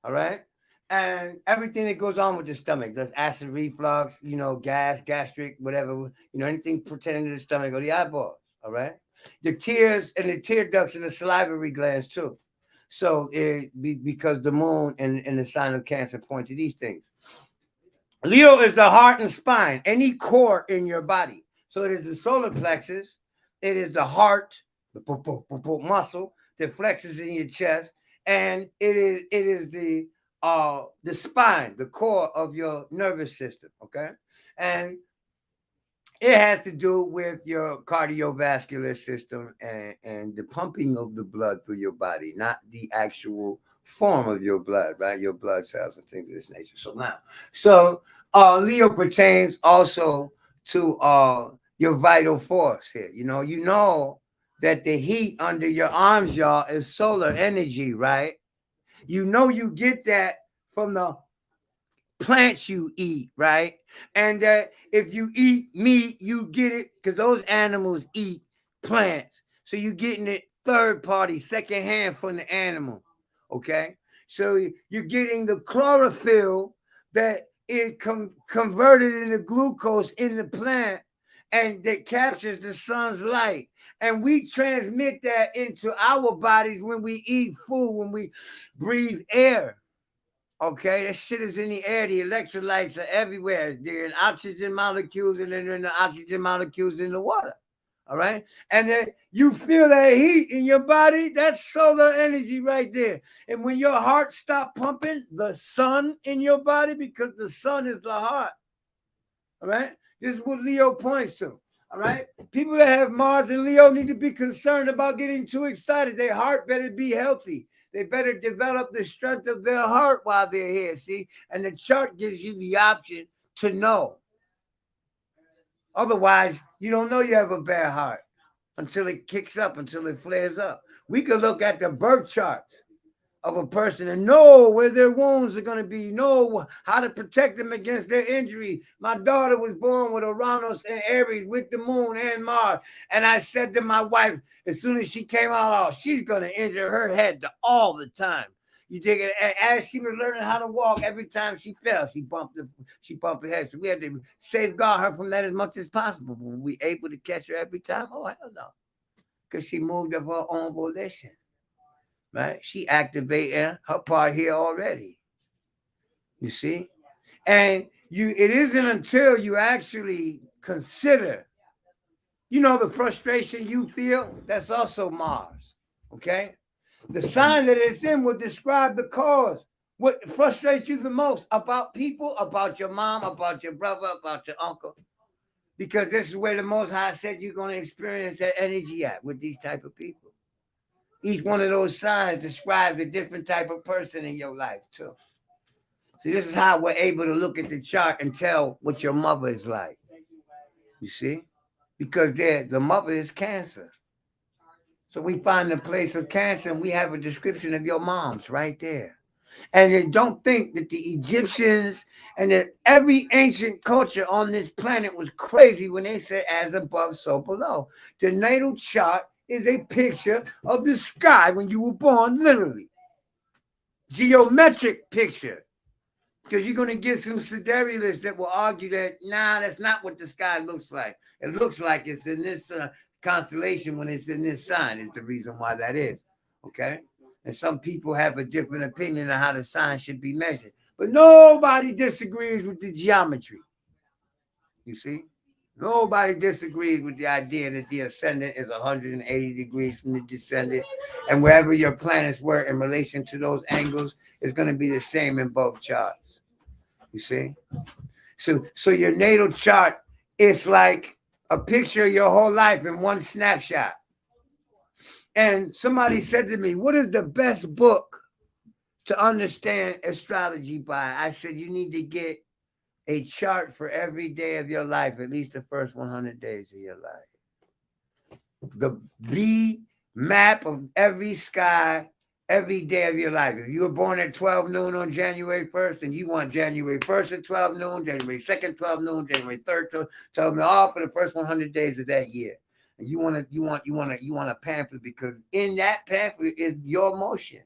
All right? And everything that goes on with the stomach. That's acid reflux, gas, gastric, whatever, anything pertaining to the stomach or the eyeballs. All right? The tears and the tear ducts and the salivary glands too. So because the moon and the sign of Cancer point to these things. Leo is the heart and spine, any core in your body. So it is the solar plexus, it is the heart, the muscle that flexes in your chest, and it is the spine, the core of your nervous system. Okay, and it has to do with your cardiovascular system and the pumping of the blood through your body, not the actual form of your blood, right? Your blood cells and things of this nature. So Leo pertains also to your vital force here. You know that the heat under your arms, y'all, is solar energy, right? You get that from the plants you eat, right? And that if you eat meat, you get it because those animals eat plants. So you're getting it third party, second hand from the animal. Okay? So you're getting the chlorophyll that is converted into glucose in the plant and that captures the sun's light. And we transmit that into our bodies when we eat food, when we breathe air. Okay, that shit is in the air. The electrolytes are everywhere. They're in oxygen molecules, and then in the oxygen molecules in the water. All right, and then you feel that heat in your body. That's solar energy right there. And when your heart stops pumping, the sun in your body, because the sun is the heart. All right, this is what Leo points to. All right, people that have Mars and Leo need to be concerned about getting too excited. Their heart better be healthy. They better develop the strength of their heart while they're here, see? And the chart gives you the option to know. Otherwise, you don't know you have a bad heart until it kicks up, until it flares up. We could look at the birth chart of a person and know where their wounds are going to be, know how to protect them against their injury. My daughter was born with Uranus and Aries with the moon and Mars. And I said to my wife, as soon as she came out, oh, she's going to injure her head all the time. You dig it? And as she was learning how to walk, every time she fell, she bumped her head. So we had to safeguard her from that as much as possible. Were we able to catch her every time? Oh, hell no. Because she moved of her own volition. Right? She activating her part here already. You see? And it isn't until you actually consider, the frustration you feel, that's also Mars. Okay? The sign that it's in will describe the cause. What frustrates you the most about people, about your mom, about your brother, about your uncle. Because this is where the Most High said you're going to experience that energy at with these type of people. Each one of those signs describes a different type of person in your life, too. See, this is how we're able to look at the chart and tell what your mother is like. You see? Because the mother is Cancer. So we find the place of Cancer and we have a description of your mom's right there. And then don't think that the Egyptians and that every ancient culture on this planet was crazy when they said as above, so below. The natal chart is a picture of the sky when you were born, literally. Geometric picture. Because you're going to get some siderealists that will argue that, nah, that's not what the sky looks like. It looks like it's in this constellation when it's in this sign is the reason why that is. Okay? And some people have a different opinion on how the sign should be measured. But nobody disagrees with the geometry. You see? Nobody disagrees with the idea that the ascendant is 180 degrees from the descendant. And wherever your planets were in relation to those angles is going to be the same in both charts. You see? So your natal chart is like a picture of your whole life in one snapshot. And somebody said to me, what is the best book to understand astrology by? I said, you need to get a chart for every day of your life, at least the first 100 days of your life. The map of every sky, every day of your life. If you were born at 12 noon on January 1st, and you want January 1st at 12 noon, January 2nd, 12 noon, January 3rd, 12 noon, all for the first 100 days of that year. And you want a pamphlet, because in that pamphlet is your emotions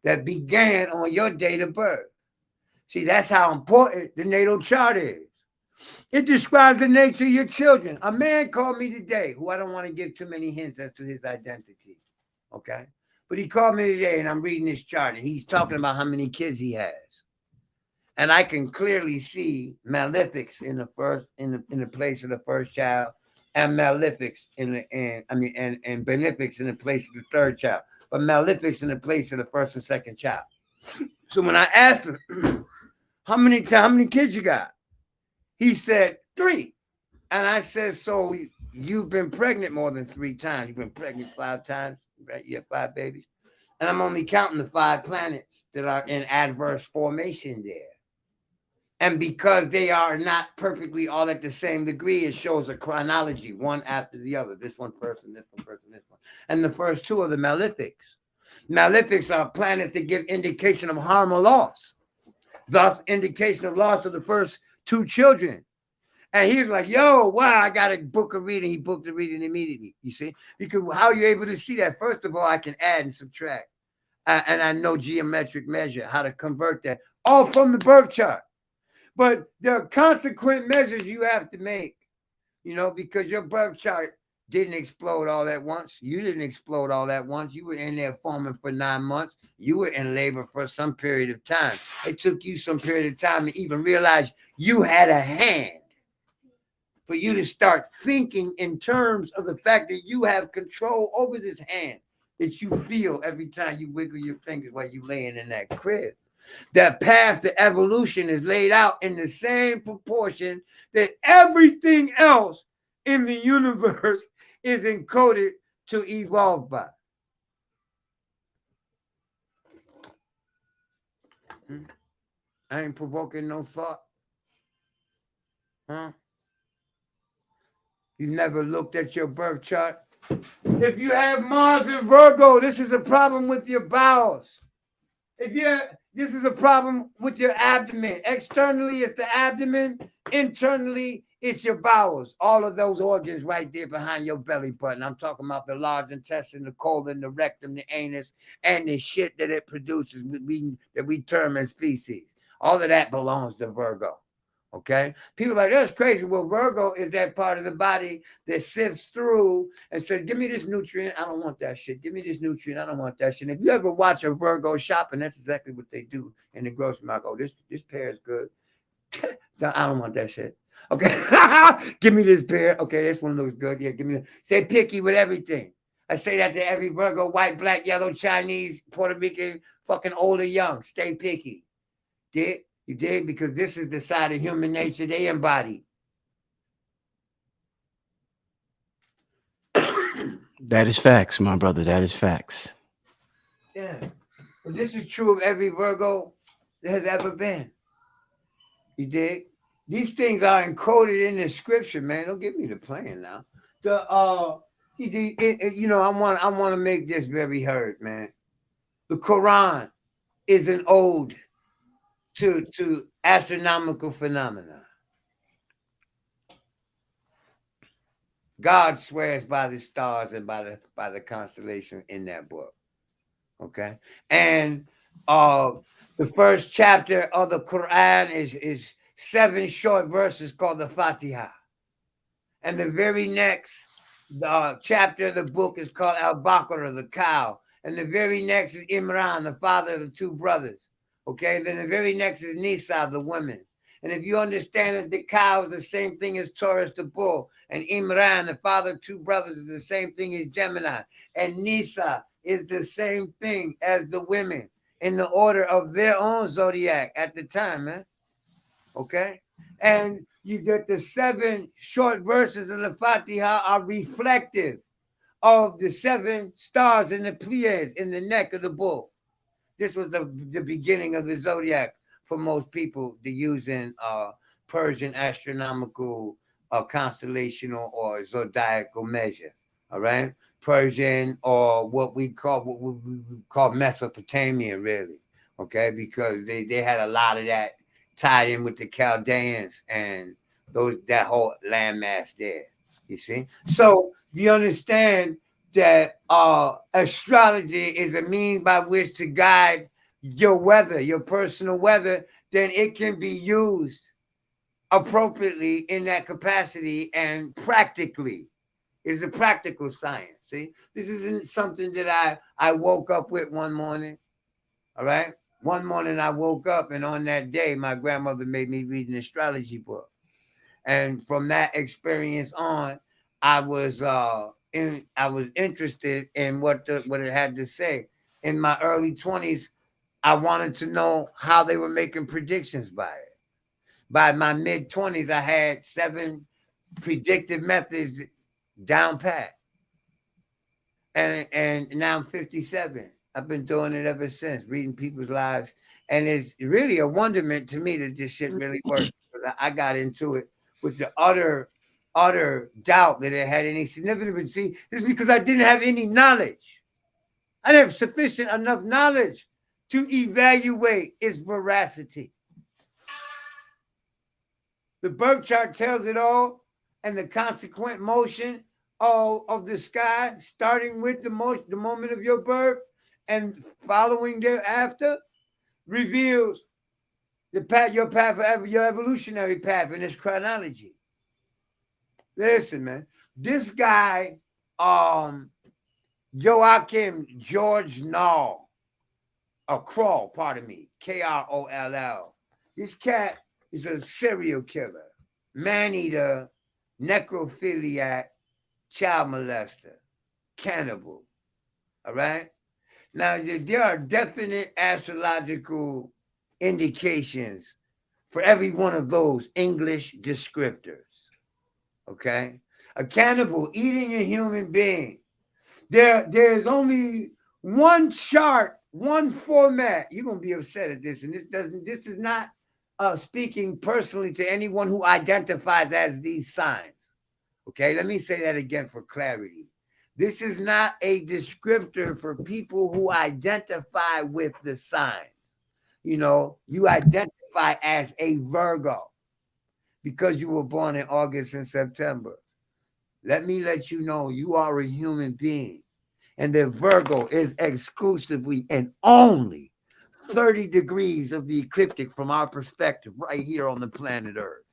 that began on your date of birth. See, that's how important the natal chart is. It describes the nature of your children. A man called me today, who I don't want to give too many hints as to his identity, okay? But he called me today, and I'm reading his chart, and he's talking about how many kids he has. And I can clearly see malefics in the first, in the place of the first child, and malefics and benefics in the place of the third child, but malefics in the place of the first and second child. So when I asked him, how many kids you got? He said 3. And I said, so you've been pregnant more than 3 times. You've been pregnant 5 times, right? You have 5 babies. And I'm only counting the 5 planets that are in adverse formation there. And because they are not perfectly all at the same degree, it shows a chronology, one after the other. This one person, this one person, this one. And the first 2 are the malefics. Malefics are planets that give indication of harm or loss. Thus, indication of loss of the first 2 children. And he's like, yo, wow, I got to book a reading. He booked the reading immediately, you see? Because how are you able to see that? First of all, I can add and subtract. And I know geometric measure, how to convert that, all from the birth chart. But there are consequent measures you have to make, you know, because your birth chart didn't explode all at once. You didn't explode all at once. You were in there forming for 9 months. You were in labor for some period of time. It took you some period of time to even realize you had a hand, for you to start thinking in terms of the fact that you have control over this hand that you feel every time you wiggle your fingers while you're laying in that crib. That path to evolution is laid out in the same proportion that everything else in the universe is encoded to evolve by. I ain't provoking no thought. Huh? You never looked at your birth chart? If you have Mars in Virgo, this is a problem with your bowels. This is a problem with your abdomen. Externally, it's the abdomen. Internally, it's your bowels. All of those organs right there behind your belly button. I'm talking about the large intestine, the colon, the rectum, the anus, and the shit that it produces that we term as feces. All of that belongs to Virgo. Okay, people are like, that's crazy. Well, Virgo is that part of the body that sifts through and says, give me this nutrient. I don't want that shit. Give me this nutrient. I don't want that shit. And if you ever watch a Virgo shopping, that's exactly what they do in the grocery market. Oh, this pear is good. I don't want that shit. Okay, give me this pear. Okay, this one looks good. Yeah, give me. Stay picky with everything. I say that to every Virgo: white, black, yellow, Chinese, Puerto Rican, fucking old or young. Stay picky. Dig? You dig? Because this is the side of human nature they embody. That is facts, my brother. That is facts. Yeah. Well, this is true of every Virgo that has ever been. You dig? These things are encoded in the scripture, man. Don't give me the plan now. You know, I want to make this very heard, man. The Quran is an ode to astronomical phenomena. God swears by the stars and by the constellation in that book. Okay, and the first chapter of the Quran is 7 short verses called the Fatiha, and the very next chapter of the book is called Al-Baqarah, the cow, And the very next is Imran, the father of the two brothers. Okay, and then the very next is Nisa, the woman. And if you understand that the cow is the same thing as Taurus, the bull, and Imran, the father of two brothers, is the same thing as Gemini, and Nisa is the same thing as the women in the order of their own zodiac at the time, man. Okay? And you get the 7 short verses of the Fatiha are reflective of the 7 stars in the Pleiades in the neck of the bull. This was the beginning of the zodiac for most people to use in Persian astronomical, constellational, or zodiacal measure. All right, Persian, or what we call Mesopotamian, really. Okay, because they had a lot of that tied in with the Chaldeans and that whole landmass there. You see, so you understand that astrology is a means by which to guide your weather, your personal weather, then it can be used appropriately in that capacity and practically. It's a practical science. See, this isn't something that I woke up with one morning. All right. One morning I woke up, and on that day, my grandmother made me read an astrology book. And from that experience on, I was interested in what it had to say. In my early 20s, I wanted to know how they were making predictions by it. By my mid 20s, I had 7 predictive methods down pat. And now I'm 57. I've been doing it ever since, reading people's lives. And it's really a wonderment to me that this shit really works. I got into it with the utter doubt that it had any significance. See, this is because I didn't have any knowledge. I didn't have sufficient enough knowledge to evaluate its veracity. The birth chart tells it all, and the consequent motion of the sky, starting with the moment of your birth and following thereafter, reveals the path, your evolutionary path in this chronology. Listen, man, this guy, Joachim George Knoll, Kroll, pardon me, Kroll. This cat is a serial killer, man-eater, necrophiliac, child molester, cannibal. All right? Now, there are definite astrological indications for every one of those English descriptors. Okay? A cannibal eating a human being. There's only one chart, one format. You're going to be upset at this, and this is not speaking personally to anyone who identifies as these signs. Okay, let me say that again for clarity. This is not a descriptor for people who identify with the signs. You know, you identify as a Virgo because you were born in August and September. Let me let you know you are a human being, and that Virgo is exclusively and only 30 degrees of the ecliptic from our perspective right here on the planet Earth.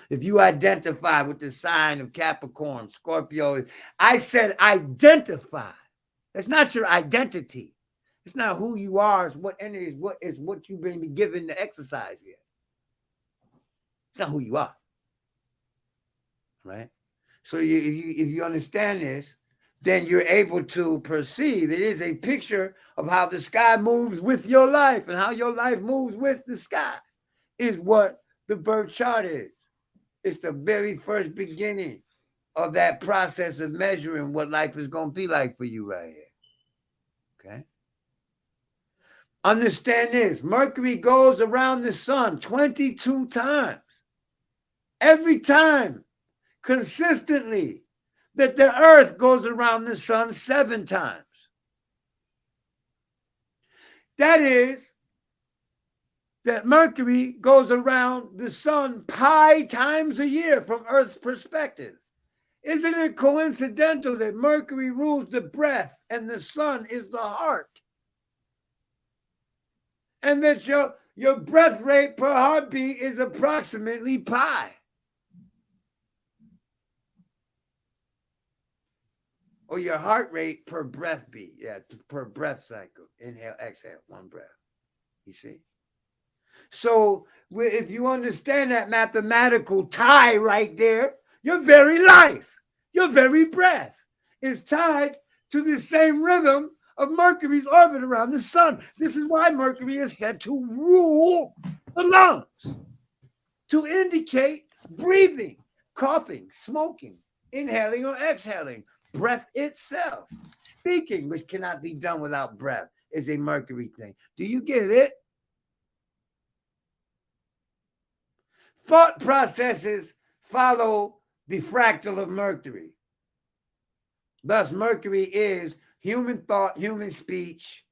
If you identify with the sign of Capricorn, Scorpio, I said identify. That's not your identity. It's not who you are. It's what you've been given to exercise here. It's not who you are. Right? So if you understand this, then you're able to perceive it is a picture of how the sky moves with your life, and how your life moves with the sky is what the birth chart is. It's the very first beginning of that process of measuring what life is going to be like for you right here. Okay? Understand this. Mercury goes around the sun 22 times. Every time, consistently, that the earth goes around the sun 7 times. That is, that Mercury goes around the sun pi times a year from Earth's perspective. Isn't it coincidental that Mercury rules the breath and the sun is the heart? And that your breath rate per heartbeat is approximately pi. or your heart rate per breath beat. Yeah, per breath cycle. Inhale, exhale, one breath. You see? So if you understand that mathematical tie right there, your very life, your very breath is tied to the same rhythm of Mercury's orbit around the sun. This is why Mercury is said to rule the lungs, to indicate breathing, coughing, smoking, inhaling or exhaling, breath itself. Speaking, which cannot be done without breath, is a Mercury thing. Do you get it? Thought processes follow the fractal of Mercury. Thus, Mercury is human thought, human speech,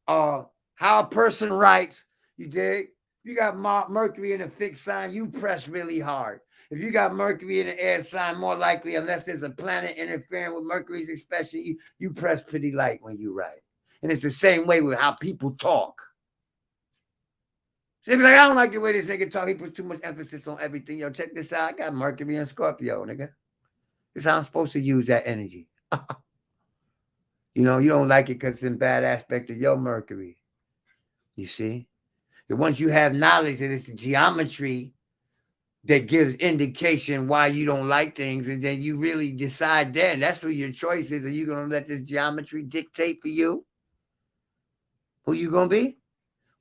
how a person writes. You dig? You got Mercury in a fixed sign, you press really hard. If you got Mercury in an air sign, more likely, unless there's a planet interfering with Mercury's expression, you press pretty light when you write. And it's the same way with how people talk. So they be like, I don't like the way this nigga talk. He puts too much emphasis on everything. Yo, check this out. I got Mercury and Scorpio, nigga. This is how I'm supposed to use that energy. You know, you don't like it because it's in bad aspect of your Mercury. You see? But once you have knowledge that it's the geometry that gives indication why you don't like things, and then you really decide then, that's what your choice is. Are you going to let this geometry dictate for you who you going to be?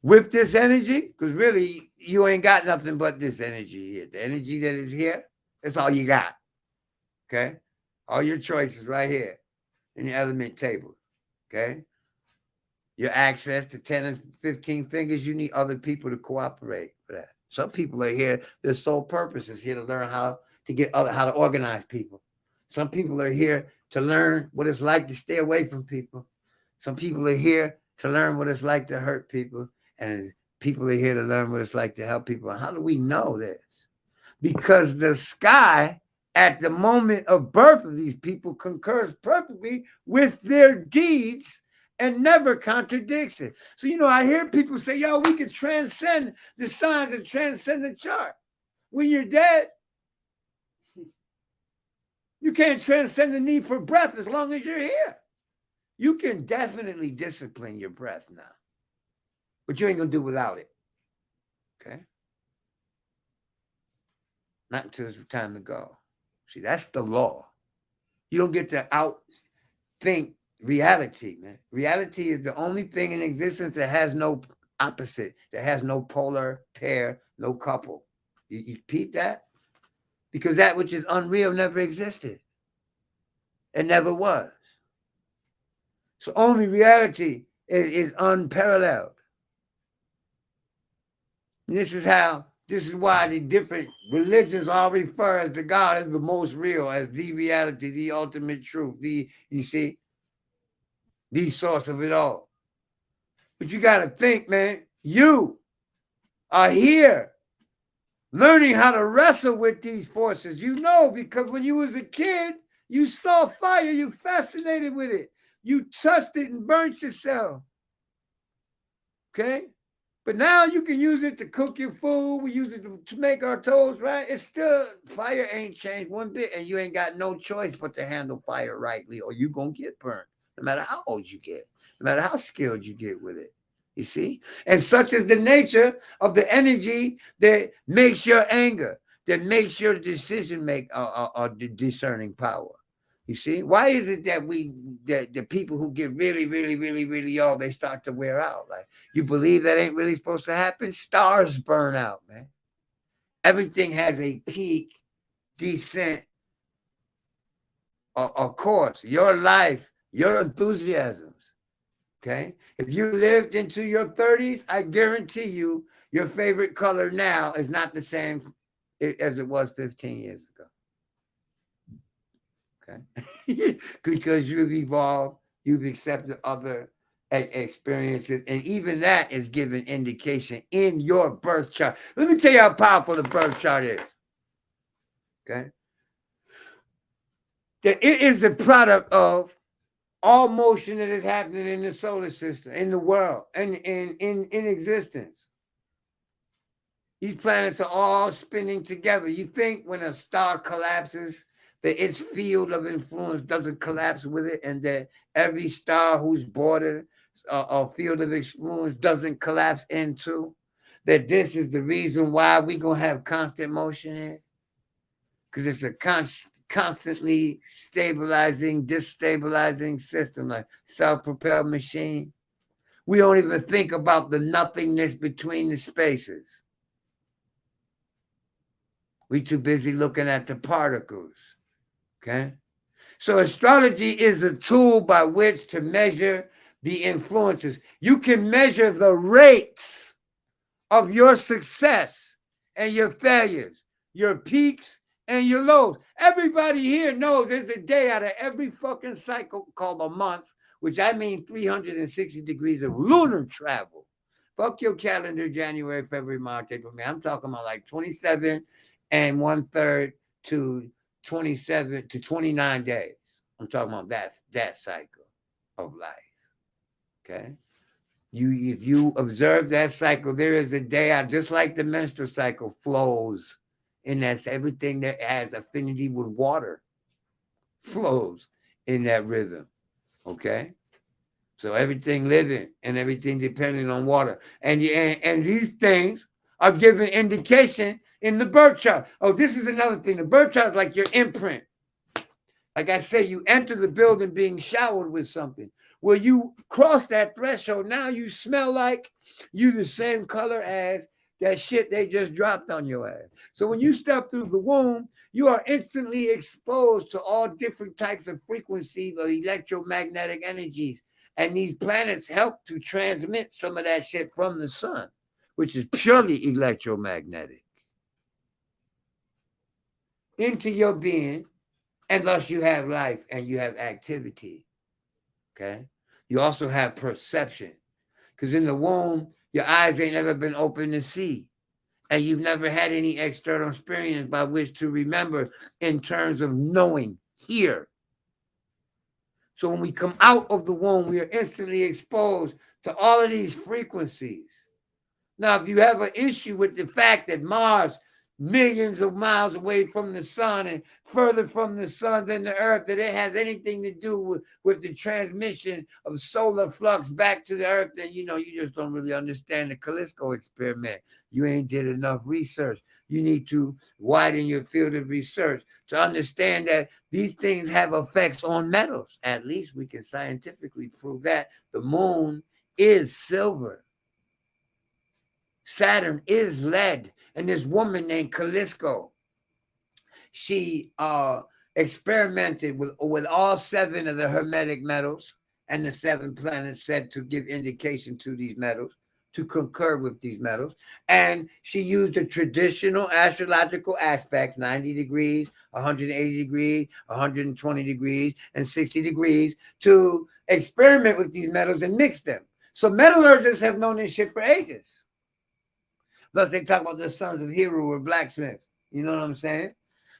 With this energy, because really you ain't got nothing but this energy here. The energy that is here, that's all you got. Okay? All your choices right here in the element table. Okay? Your access to 10 and 15 fingers, you need other people to cooperate for that. Some people are here, their sole purpose is here to learn how to organize people. Some people are here to learn what it's like to stay away from people. Some people are here to learn what it's like to hurt people. And people are here to learn what it's like to help people. How do we know this? Because the sky at the moment of birth of these people concurs perfectly with their deeds and never contradicts it. So, you know, I hear people say, yo, we can transcend the signs and transcend the chart. When you're dead, you can't transcend the need for breath as long as you're here. You can definitely discipline your breath now. But you ain't going to do without it. Okay? Not until it's time to go. See, that's the law. You don't get to outthink reality, man. Reality is the only thing in existence that has no opposite, that has no polar pair, no couple. You peep that? Because that which is unreal never existed. It never was. So only reality is unparalleled. This is why the different religions all refer to God as the most real, as the reality, the ultimate truth, you see, the source of it all. But you got to think, man, you are here learning how to wrestle with these forces. You know, because when you was a kid, you saw fire, you fascinated with it. You touched it and burnt yourself. Okay? But now you can use it to cook your food. We use it to make our toast, right? It's still, fire ain't changed one bit, and you ain't got no choice but to handle fire rightly, or you going to get burned, no matter how old you get, no matter how skilled you get with it. You see? And such is the nature of the energy that makes your anger, that makes your decision make the discerning power. You see? Why is it that the people who get really, really, really, really old, they start to wear out? Like, you believe that ain't really supposed to happen? Stars burn out, man. Everything has a peak, descent, of course. Your life, your enthusiasms, okay? If you lived into your 30s, I guarantee you your favorite color now is not the same as it was 15 years ago. Okay? Because you've evolved, you've accepted other experiences, and even that is giving indication in your birth chart. Let me tell you how powerful the birth chart is. Okay? That it is the product of all motion that is happening in the solar system, in the world, and in existence. These planets are all spinning together. You think when a star collapses, that its field of influence doesn't collapse with it, and that every star whose border or field of influence doesn't collapse into, that this is the reason why we're going to have constant motion here? Because it's a constantly stabilizing, destabilizing system, like self-propelled machine. We don't even think about the nothingness between the spaces. We too busy looking at the particles. Okay? So astrology is a tool by which to measure the influences. You can measure the rates of your success and your failures, your peaks and your lows. Everybody here knows there's a day out of every fucking cycle called a month, which I mean 360 degrees of lunar travel. Fuck your calendar, January, February, March, April, May. I'm talking about like 27 and 1/3 to 27 to 29 days. I'm talking about that cycle of life. Okay. If you observe that cycle, there is a day out, just like the menstrual cycle flows, and that's everything that has affinity with water flows in that rhythm. Okay. So everything living and everything depending on water. And these things are given indication in the birth chart. Oh, this is another thing. The birth chart is like your imprint. Like I say, you enter the building being showered with something. Well, you cross that threshold, now you smell like you the same color as that shit they just dropped on your ass. So when you step through the womb, you are instantly exposed to all different types of frequencies of electromagnetic energies. And these planets help to transmit some of that shit from the sun, which is purely electromagnetic, into your being. And thus you have life and you have activity. Okay. You also have perception. Because in the womb, your eyes ain't never been open to see. And you've never had any external experience by which to remember in terms of knowing here. So when we come out of the womb, we are instantly exposed to all of these frequencies. Now, if you have an issue with the fact that Mars, millions of miles away from the sun and further from the sun than the earth, that it has anything to do with the transmission of solar flux back to the earth, then you just don't really understand the Callisto experiment. You ain't did enough research. You need to widen your field of research to understand that these things have effects on metals. At least we can scientifically prove that. The moon is silver. Saturn is lead. And this woman named Callisto, she experimented with all 7 of the hermetic metals and the 7 planets said to give indication to these metals, to concur with these metals. And she used the traditional astrological aspects, 90 degrees, 180 degrees, 120 degrees, and 60 degrees, to experiment with these metals and mix them. So metallurgists have known this shit for ages. Thus, they talk about the sons of Hero were blacksmiths. You know what I'm saying?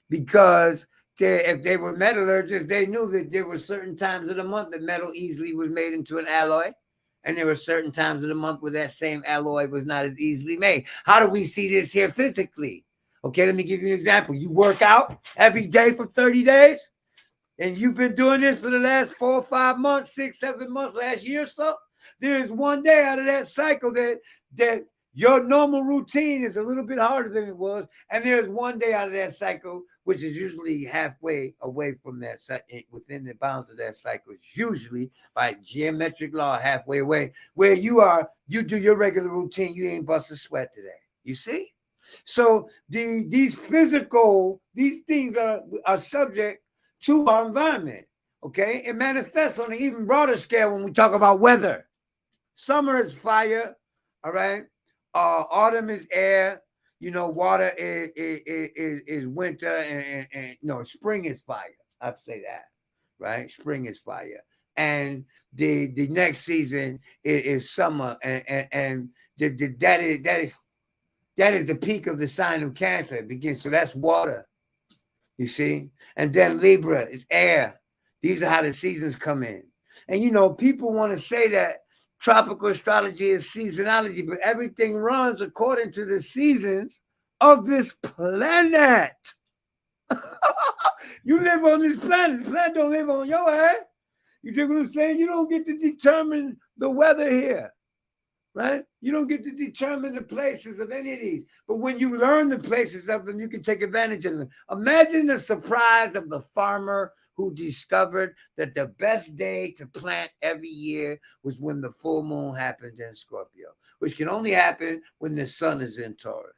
Because if they were metallurgists, they knew that there were certain times of the month that metal easily was made into an alloy. And there were certain times of the month where that same alloy was not as easily made. How do we see this here physically? Okay, let me give you an example. You work out every day for 30 days, and you've been doing this for the last 4 or 5 months, 6, 7 months, last year or so. There is one day out of that cycle that your normal routine is a little bit harder than it was. And there's one day out of that cycle, which is usually halfway away from that, within the bounds of that cycle, usually by geometric law, halfway away, where you do your regular routine, you ain't bust a sweat today. You see? So these things are subject to our environment. Okay? It manifests on an even broader scale when we talk about weather. Summer is fire, all right? Autumn is air, water is winter, and spring is fire. I'd say that, right? Spring is fire. And the next season is summer, and that is the peak of the sign of Cancer. It begins, so that's water, you see? And then Libra is air. These are how the seasons come in. And people want to say that tropical astrology is seasonality, but everything runs according to the seasons of this planet. You live on this planet. This planet don't live on your ass. You dig what I'm saying? You don't get to determine the weather here, right? You don't get to determine the places of any of these. But when you learn the places of them, you can take advantage of them. Imagine the surprise of the farmer who discovered that the best day to plant every year was when the full moon happened in Scorpio, which can only happen when the sun is in Taurus.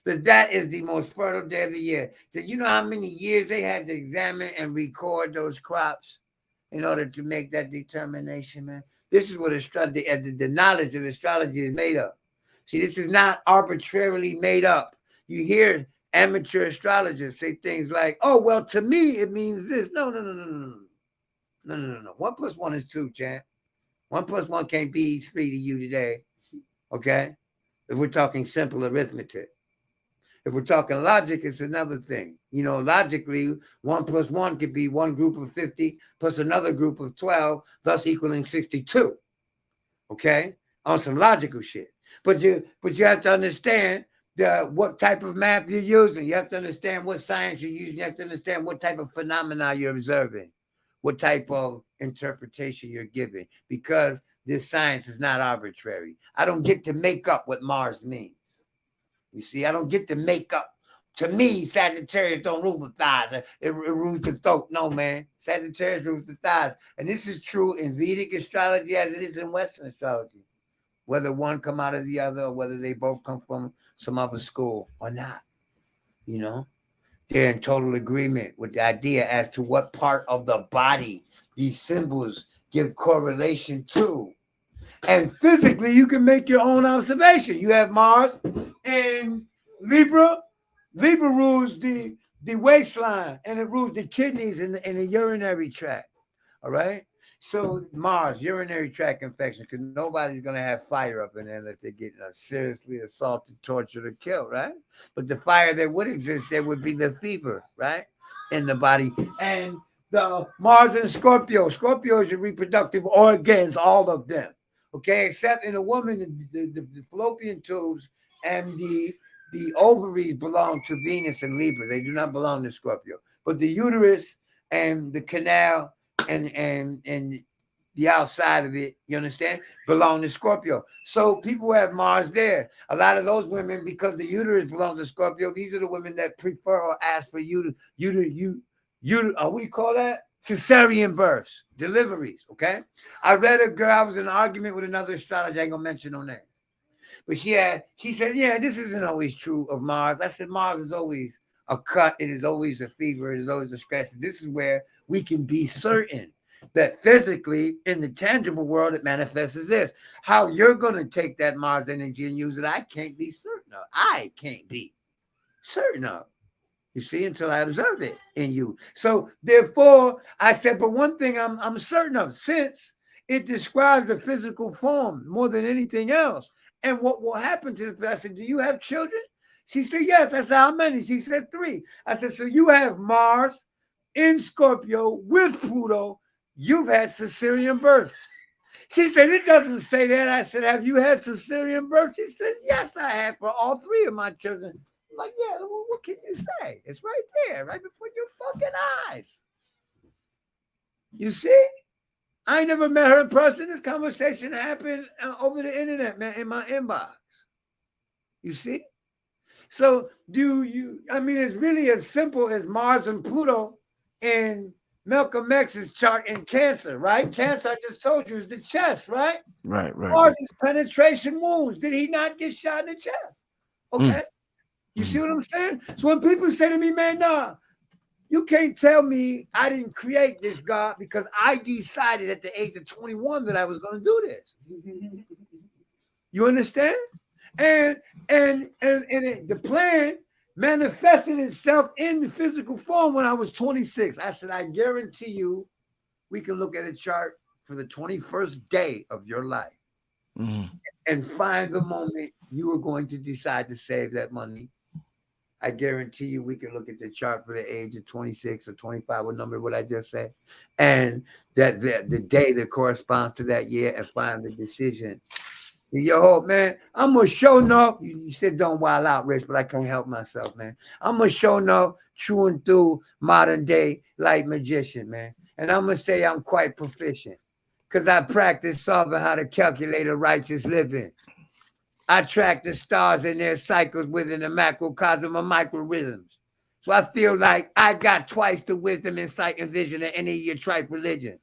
That is the most fertile day of the year. So you know how many years they had to examine and record those crops in order to make that determination, man? This is what the knowledge of astrology is made of. See, this is not arbitrarily made up. You hear amateur astrologers say things like, oh, well, to me, it means this. No. 1 + 1 is 2, champ. 1 + 1 can't be 3 to you today, okay? If we're talking simple arithmetic. If we're talking logic, it's another thing. You know, logically, 1 + 1 could be one group of 50 plus another group of 12, thus equaling 62. Okay? On some logical shit. But you have to understand what type of math you're using. You have to understand what science you're using. You have to understand what type of phenomena you're observing, what type of interpretation you're giving, because this science is not arbitrary. I don't get to make up what Mars means. You see, I don't get to make up. To me, Sagittarius don't rule the thighs. It rules the throat. No, man. Sagittarius rules the thighs. And this is true in Vedic astrology as it is in Western astrology. Whether one come out of the other or whether they both come from some other school or not. You know, they're in total agreement with the idea as to what part of the body these symbols give correlation to. And physically, you can make your own observation. You have Mars in Libra. Libra rules the waistline, and it rules the kidneys and the urinary tract. All right? So Mars, urinary tract infection, because nobody's going to have fire up in there unless they get seriously assaulted, tortured, or killed, right? But the fire that would exist there would be the fever, right? In the body. And the Mars in Scorpio. Scorpio is your reproductive organs, all of them. Okay, except in a woman, the fallopian tubes and the ovaries belong to Venus and Libra. They do not belong to Scorpio. But the uterus and the canal and the outside of it, you understand, belong to Scorpio. So people who have Mars there. A lot of those women, because the uterus belongs to Scorpio, these are the women that prefer or ask for what do you call that? Cesarean births, deliveries, okay? I read a girl, I was in an argument with another astrologer, I ain't gonna mention no name. But she said, yeah, this isn't always true of Mars. I said, Mars is always a cut, it is always a fever, it is always a stress. This is where we can be certain that physically, in the tangible world, it manifests as this. How you're gonna take that Mars energy and use it, I can't be certain of. I can't be certain of. You see, until I observe it in you. So therefore, I said, but one thing I'm certain of, since it describes the physical form more than anything else. And what will happen to the person? I said, do you have children? She said, yes. I said, how many? She said, 3. I said, so you have Mars in Scorpio with Pluto. You've had cesarean births. She said, it doesn't say that. I said, have you had cesarean births? She said, yes, I have for all 3 of my children. I'm like, yeah, well, what can you say? It's right there, right before your fucking eyes. You see? I ain't never met her in person. This conversation happened over the internet, man, in my inbox. You see? So I mean, it's really as simple as Mars and Pluto in Malcolm X's chart in Cancer, right? Cancer, I just told you, is the chest, right? Right. Mars is penetration wounds. Did he not get shot in the chest? Okay. You see what I'm saying? So when people say to me, man, nah, you can't tell me I didn't create this, God, because I decided at the age of 21 that I was going to do this. You understand? And the plan manifested itself in the physical form when I was 26. I said, I guarantee you, we can look at a chart for the 21st day of your life and find the moment you are going to decide to save that money. I guarantee you we can look at the chart for the age of 26 or 25, what number would I just say? And that the day that corresponds to that year and find the decision Yo, man, I'm gonna show no. You said don't wild out, Rich, but I can't help myself, man. I'm gonna show no true and through modern day light magician, man. And I'm gonna say I'm quite proficient because I practice solving how to calculate a righteous living. I track the stars and their cycles within the macrocosm of microrhythms. So I feel like I got twice the wisdom, insight, and vision of any of your tripe religion.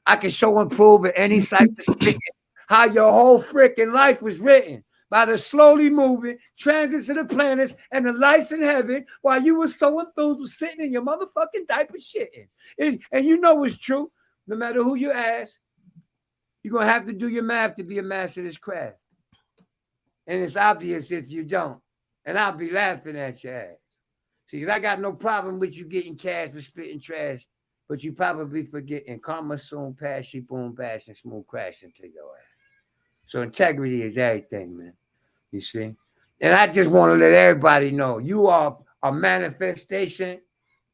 I can show and prove at any cipher speaking how your whole freaking life was written by the slowly moving transits of the planets and the lights in heaven while you were so enthused with sitting in your motherfucking diaper shitting. And you know it's true. No matter who you ask, you're going to have to do your math to be a master of this craft. And it's obvious if you don't. And I'll be laughing at your ass. See, because I got no problem with you getting cash for spitting trash, but you probably forgetting karma soon pass, you boom, bash, and smooth crash into your ass. So integrity is everything, man. You see? And I just want to let everybody know you are a manifestation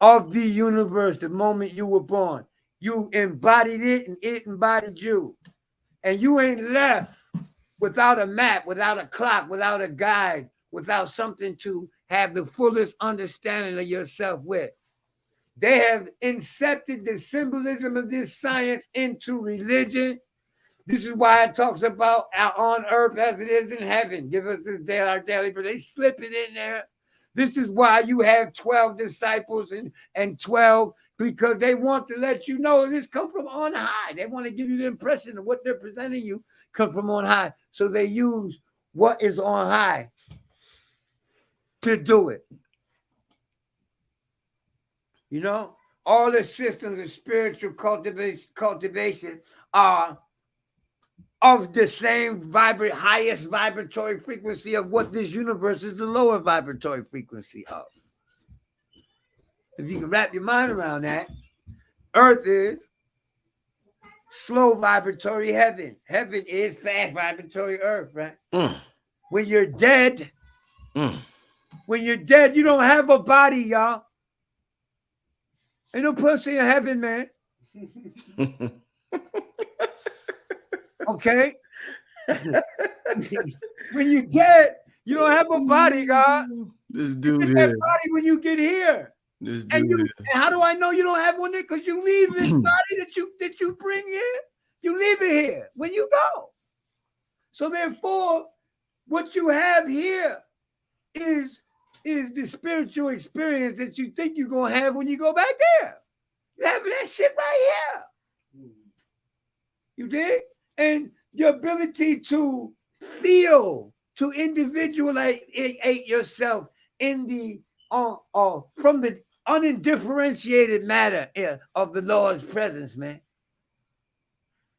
of the universe the moment you were born. You embodied it and it embodied you. And you ain't left without a map, without a clock, without a guide, without something to have the fullest understanding of yourself with. They have incepted the symbolism of this science into religion. This is why it talks about on earth as it is in heaven. Give us this day our daily bread. They slip it in there. This is why you have 12 disciples and 12, because they want to let you know this come from on high. They want to give you the impression of what they're presenting you come from on high. So they use what is on high to do it. You know, all the systems of spiritual cultivation are of the same highest vibratory frequency of what this universe is the lower vibratory frequency of. If you can wrap your mind around that, Earth is slow vibratory heaven. Heaven is fast vibratory Earth, right? When you're dead, you don't have a body, y'all. Ain't no pussy in heaven, man. Okay? When you're dead, you don't have a body, God. This dude you get here. that body when you get here. This dude and how do I know you don't have one there? Because you leave this body that you bring here. You leave it here when you go. So therefore, what you have here is the spiritual experience that you think you're gonna have when you go back there. You're having that shit right here. You dig? And your ability to feel, to individuate yourself in the from the undifferentiated matter of the Lord's presence, man.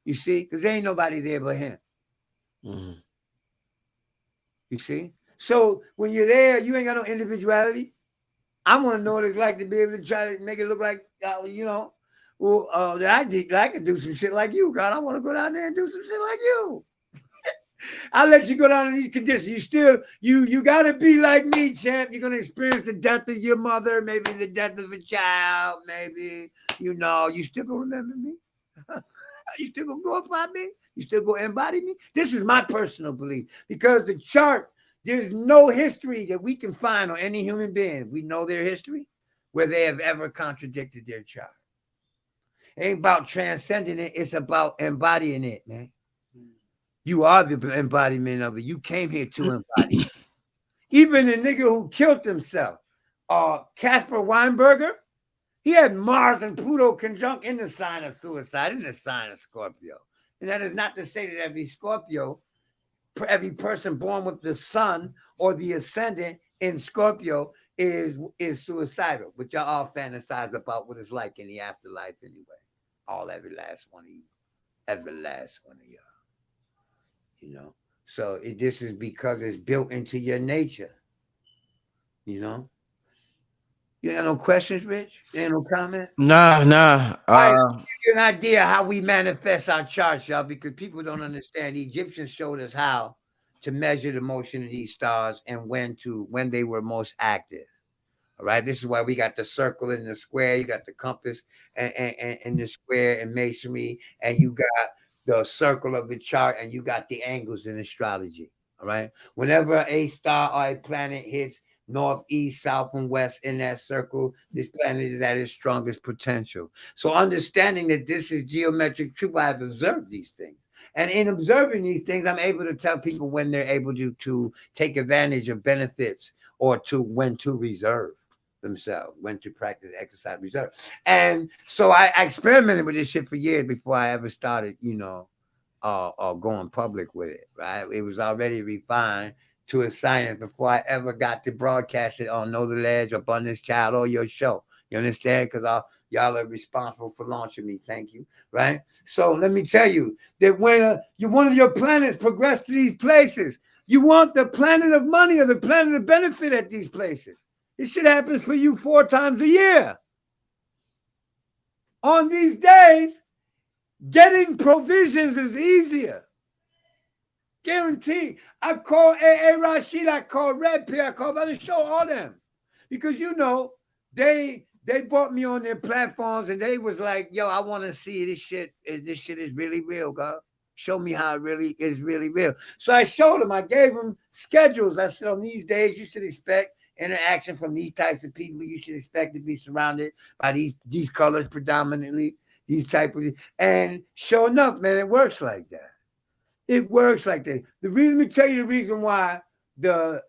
You see, because there ain't nobody there but Him. You see, so when you're there, you ain't got no individuality. I want to know what it's like to be able to try to make it look like that I can do some shit like you, God. I want to go down there and do some shit like you. I'll let you go down in these conditions. You gotta be like me, champ. You're gonna experience the death of your mother, maybe the death of a child, maybe you still gonna remember me. You still gonna glorify me. You still gonna embody me. This is my personal belief, because the chart, there's no history that we can find on any human being. We know their history where they have ever contradicted their chart. It ain't about transcending it. It's about embodying it, man. You are the embodiment of it. You came here to embody it. Even the nigga who killed himself, Caspar Weinberger, he had Mars and Pluto conjunct in the sign of suicide, in the sign of Scorpio. And that is not to say that every person born with the sun or the ascendant in Scorpio is suicidal. But y'all all fantasize about what it's like in the afterlife anyway. Every last one of you. Every last one of y'all. You know, so this is because it's built into your nature. You know, you got no questions, Rich? You ain't no comment? Nah. I'll give you an idea how we manifest our charts, y'all, because people don't understand. The Egyptians showed us how to measure the motion of these stars and when they were most active. All right, this is why we got the circle and the square. You got the compass and the square and masonry, and you got the circle of the chart, and you got the angles in astrology. All right. Whenever a star or a planet hits north, east, south, and west in that circle, this planet is at its strongest potential. So understanding that this is geometric truth, I have observed these things. And in observing these things, I'm able to tell people when they're able to take advantage of benefits or to when to reserve themselves, when to practice exercise reserve. And so I experimented with this shit for years before I ever started, going public with it, right? It was already refined to a science before I ever got to broadcast it on Know the Ledge, Abundance Child, or your show. You understand? Because y'all are responsible for launching me. Thank you. Right? So let me tell you that when one of your planets progress to these places, you want the planet of money or the planet of benefit at these places. This shit happens for you 4 times a year. On these days, getting provisions is easier. Guaranteed. I call A.A. Rashid, I call Red Pill, I call Brother Show, all them. Because they brought me on their platforms and they was like, yo, I want to see this shit. This shit is really real, God. Show me how it really is really real. So I showed them, I gave them schedules. I said, on these days, you should expect interaction from these types of people. You should expect to be surrounded by these colors predominantly, these type of, and sure enough, man, it works like that. It works like that. The reason, let me tell you the reason why the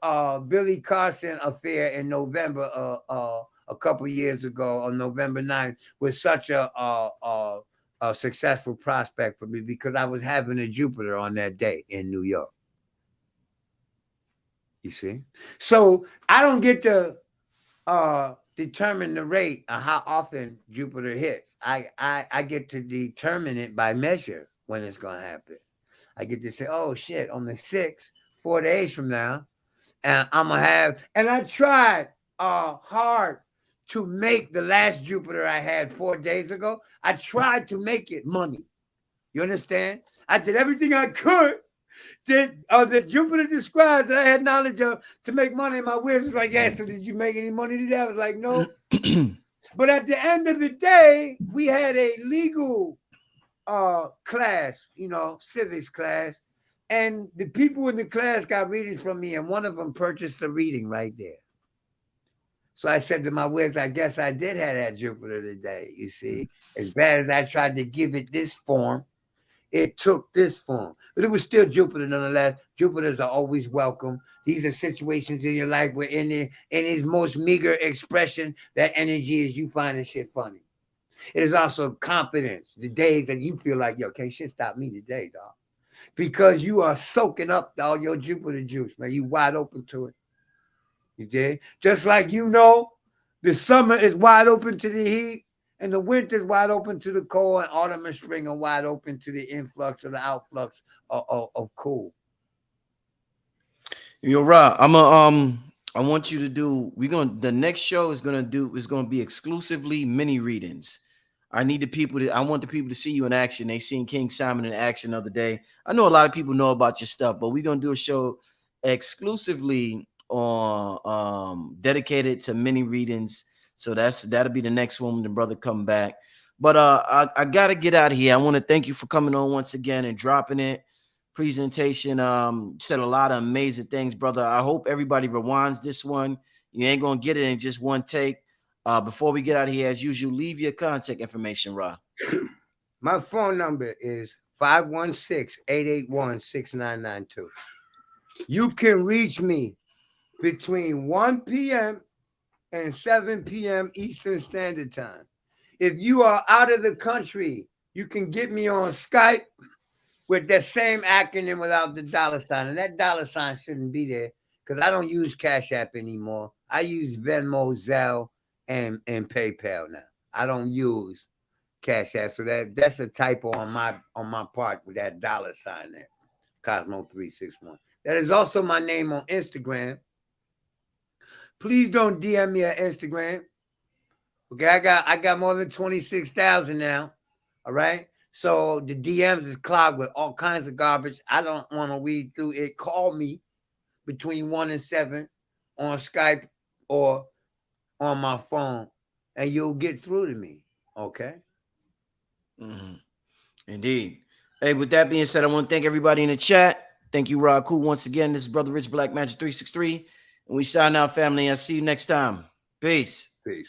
Billy Carson affair in November a couple years ago on November 9th was such a successful prospect for me, because I was having a Jupiter on that day in New York. You see? So I don't get to determine the rate of how often Jupiter hits. I get to determine it by measure when it's going to happen. I get to say, oh shit, on the 6th, 4 days from now, and I'm gonna have, and I tried hard to make the last Jupiter I had 4 days ago. I tried to make it money. You understand? I did everything I could that Jupiter describes that I had knowledge of to make money. And my wizard was like, yeah, so did you make any money today? I was like, no. But at the end of the day, we had a legal class, civics class, and the people in the class got readings from me, and one of them purchased a reading right there. So I said to my whiz, I guess I did have that Jupiter today. You see, as bad as I tried to give it this form, it took this form, but it was still Jupiter nonetheless. Jupiters are always welcome. These are situations in your life where in its most meager expression, that energy is you finding shit funny. It is also confidence. The days that you feel like, yo, can't shit stop me today, dog. Because you are soaking up all your Jupiter juice, man. You wide open to it. You did? Just like the summer is wide open to the heat, and the winter is wide open to the cold, and autumn and spring are wide open to the influx or the outflux of cool. You're right. I want you to do. The next show is gonna be exclusively mini readings. I want the people to see you in action. They seen King Simon in action the other day. I know a lot of people know about your stuff, but we're gonna do a show exclusively on dedicated to mini readings. So that'll be the next one when the brother come back. But I gotta get out of here. I want to thank you for coming on once again and dropping it. Presentation said a lot of amazing things, brother. I hope everybody rewinds this one. You ain't gonna get it in just one take. Before we get out of here, as usual, leave your contact information, Ra. My phone number is 516-881-6992. You can reach me between 1 p.m. and 7 p.m. Eastern Standard Time. If you are out of the country, you can get me on Skype with that same acronym without the $sign. And that $sign shouldn't be there, because I don't use Cash App anymore. I use Venmo, Zelle, and PayPal now. I don't use Cash App. So that's a typo on my part with that $sign there. Cosmo361. That is also my name on Instagram. Please don't DM me on Instagram. Okay, I got more than 26,000 now. All right. So the DMs is clogged with all kinds of garbage. I don't want to read through it. Call me between 1 and 7 on Skype or on my phone, and you'll get through to me. Okay. Mm-hmm. Indeed. Hey, with that being said, I want to thank everybody in the chat. Thank you, Rod Cool. Once again, this is Brother Rich Black Magic 363. And we sign out, family. I'll see you next time. Peace. Peace.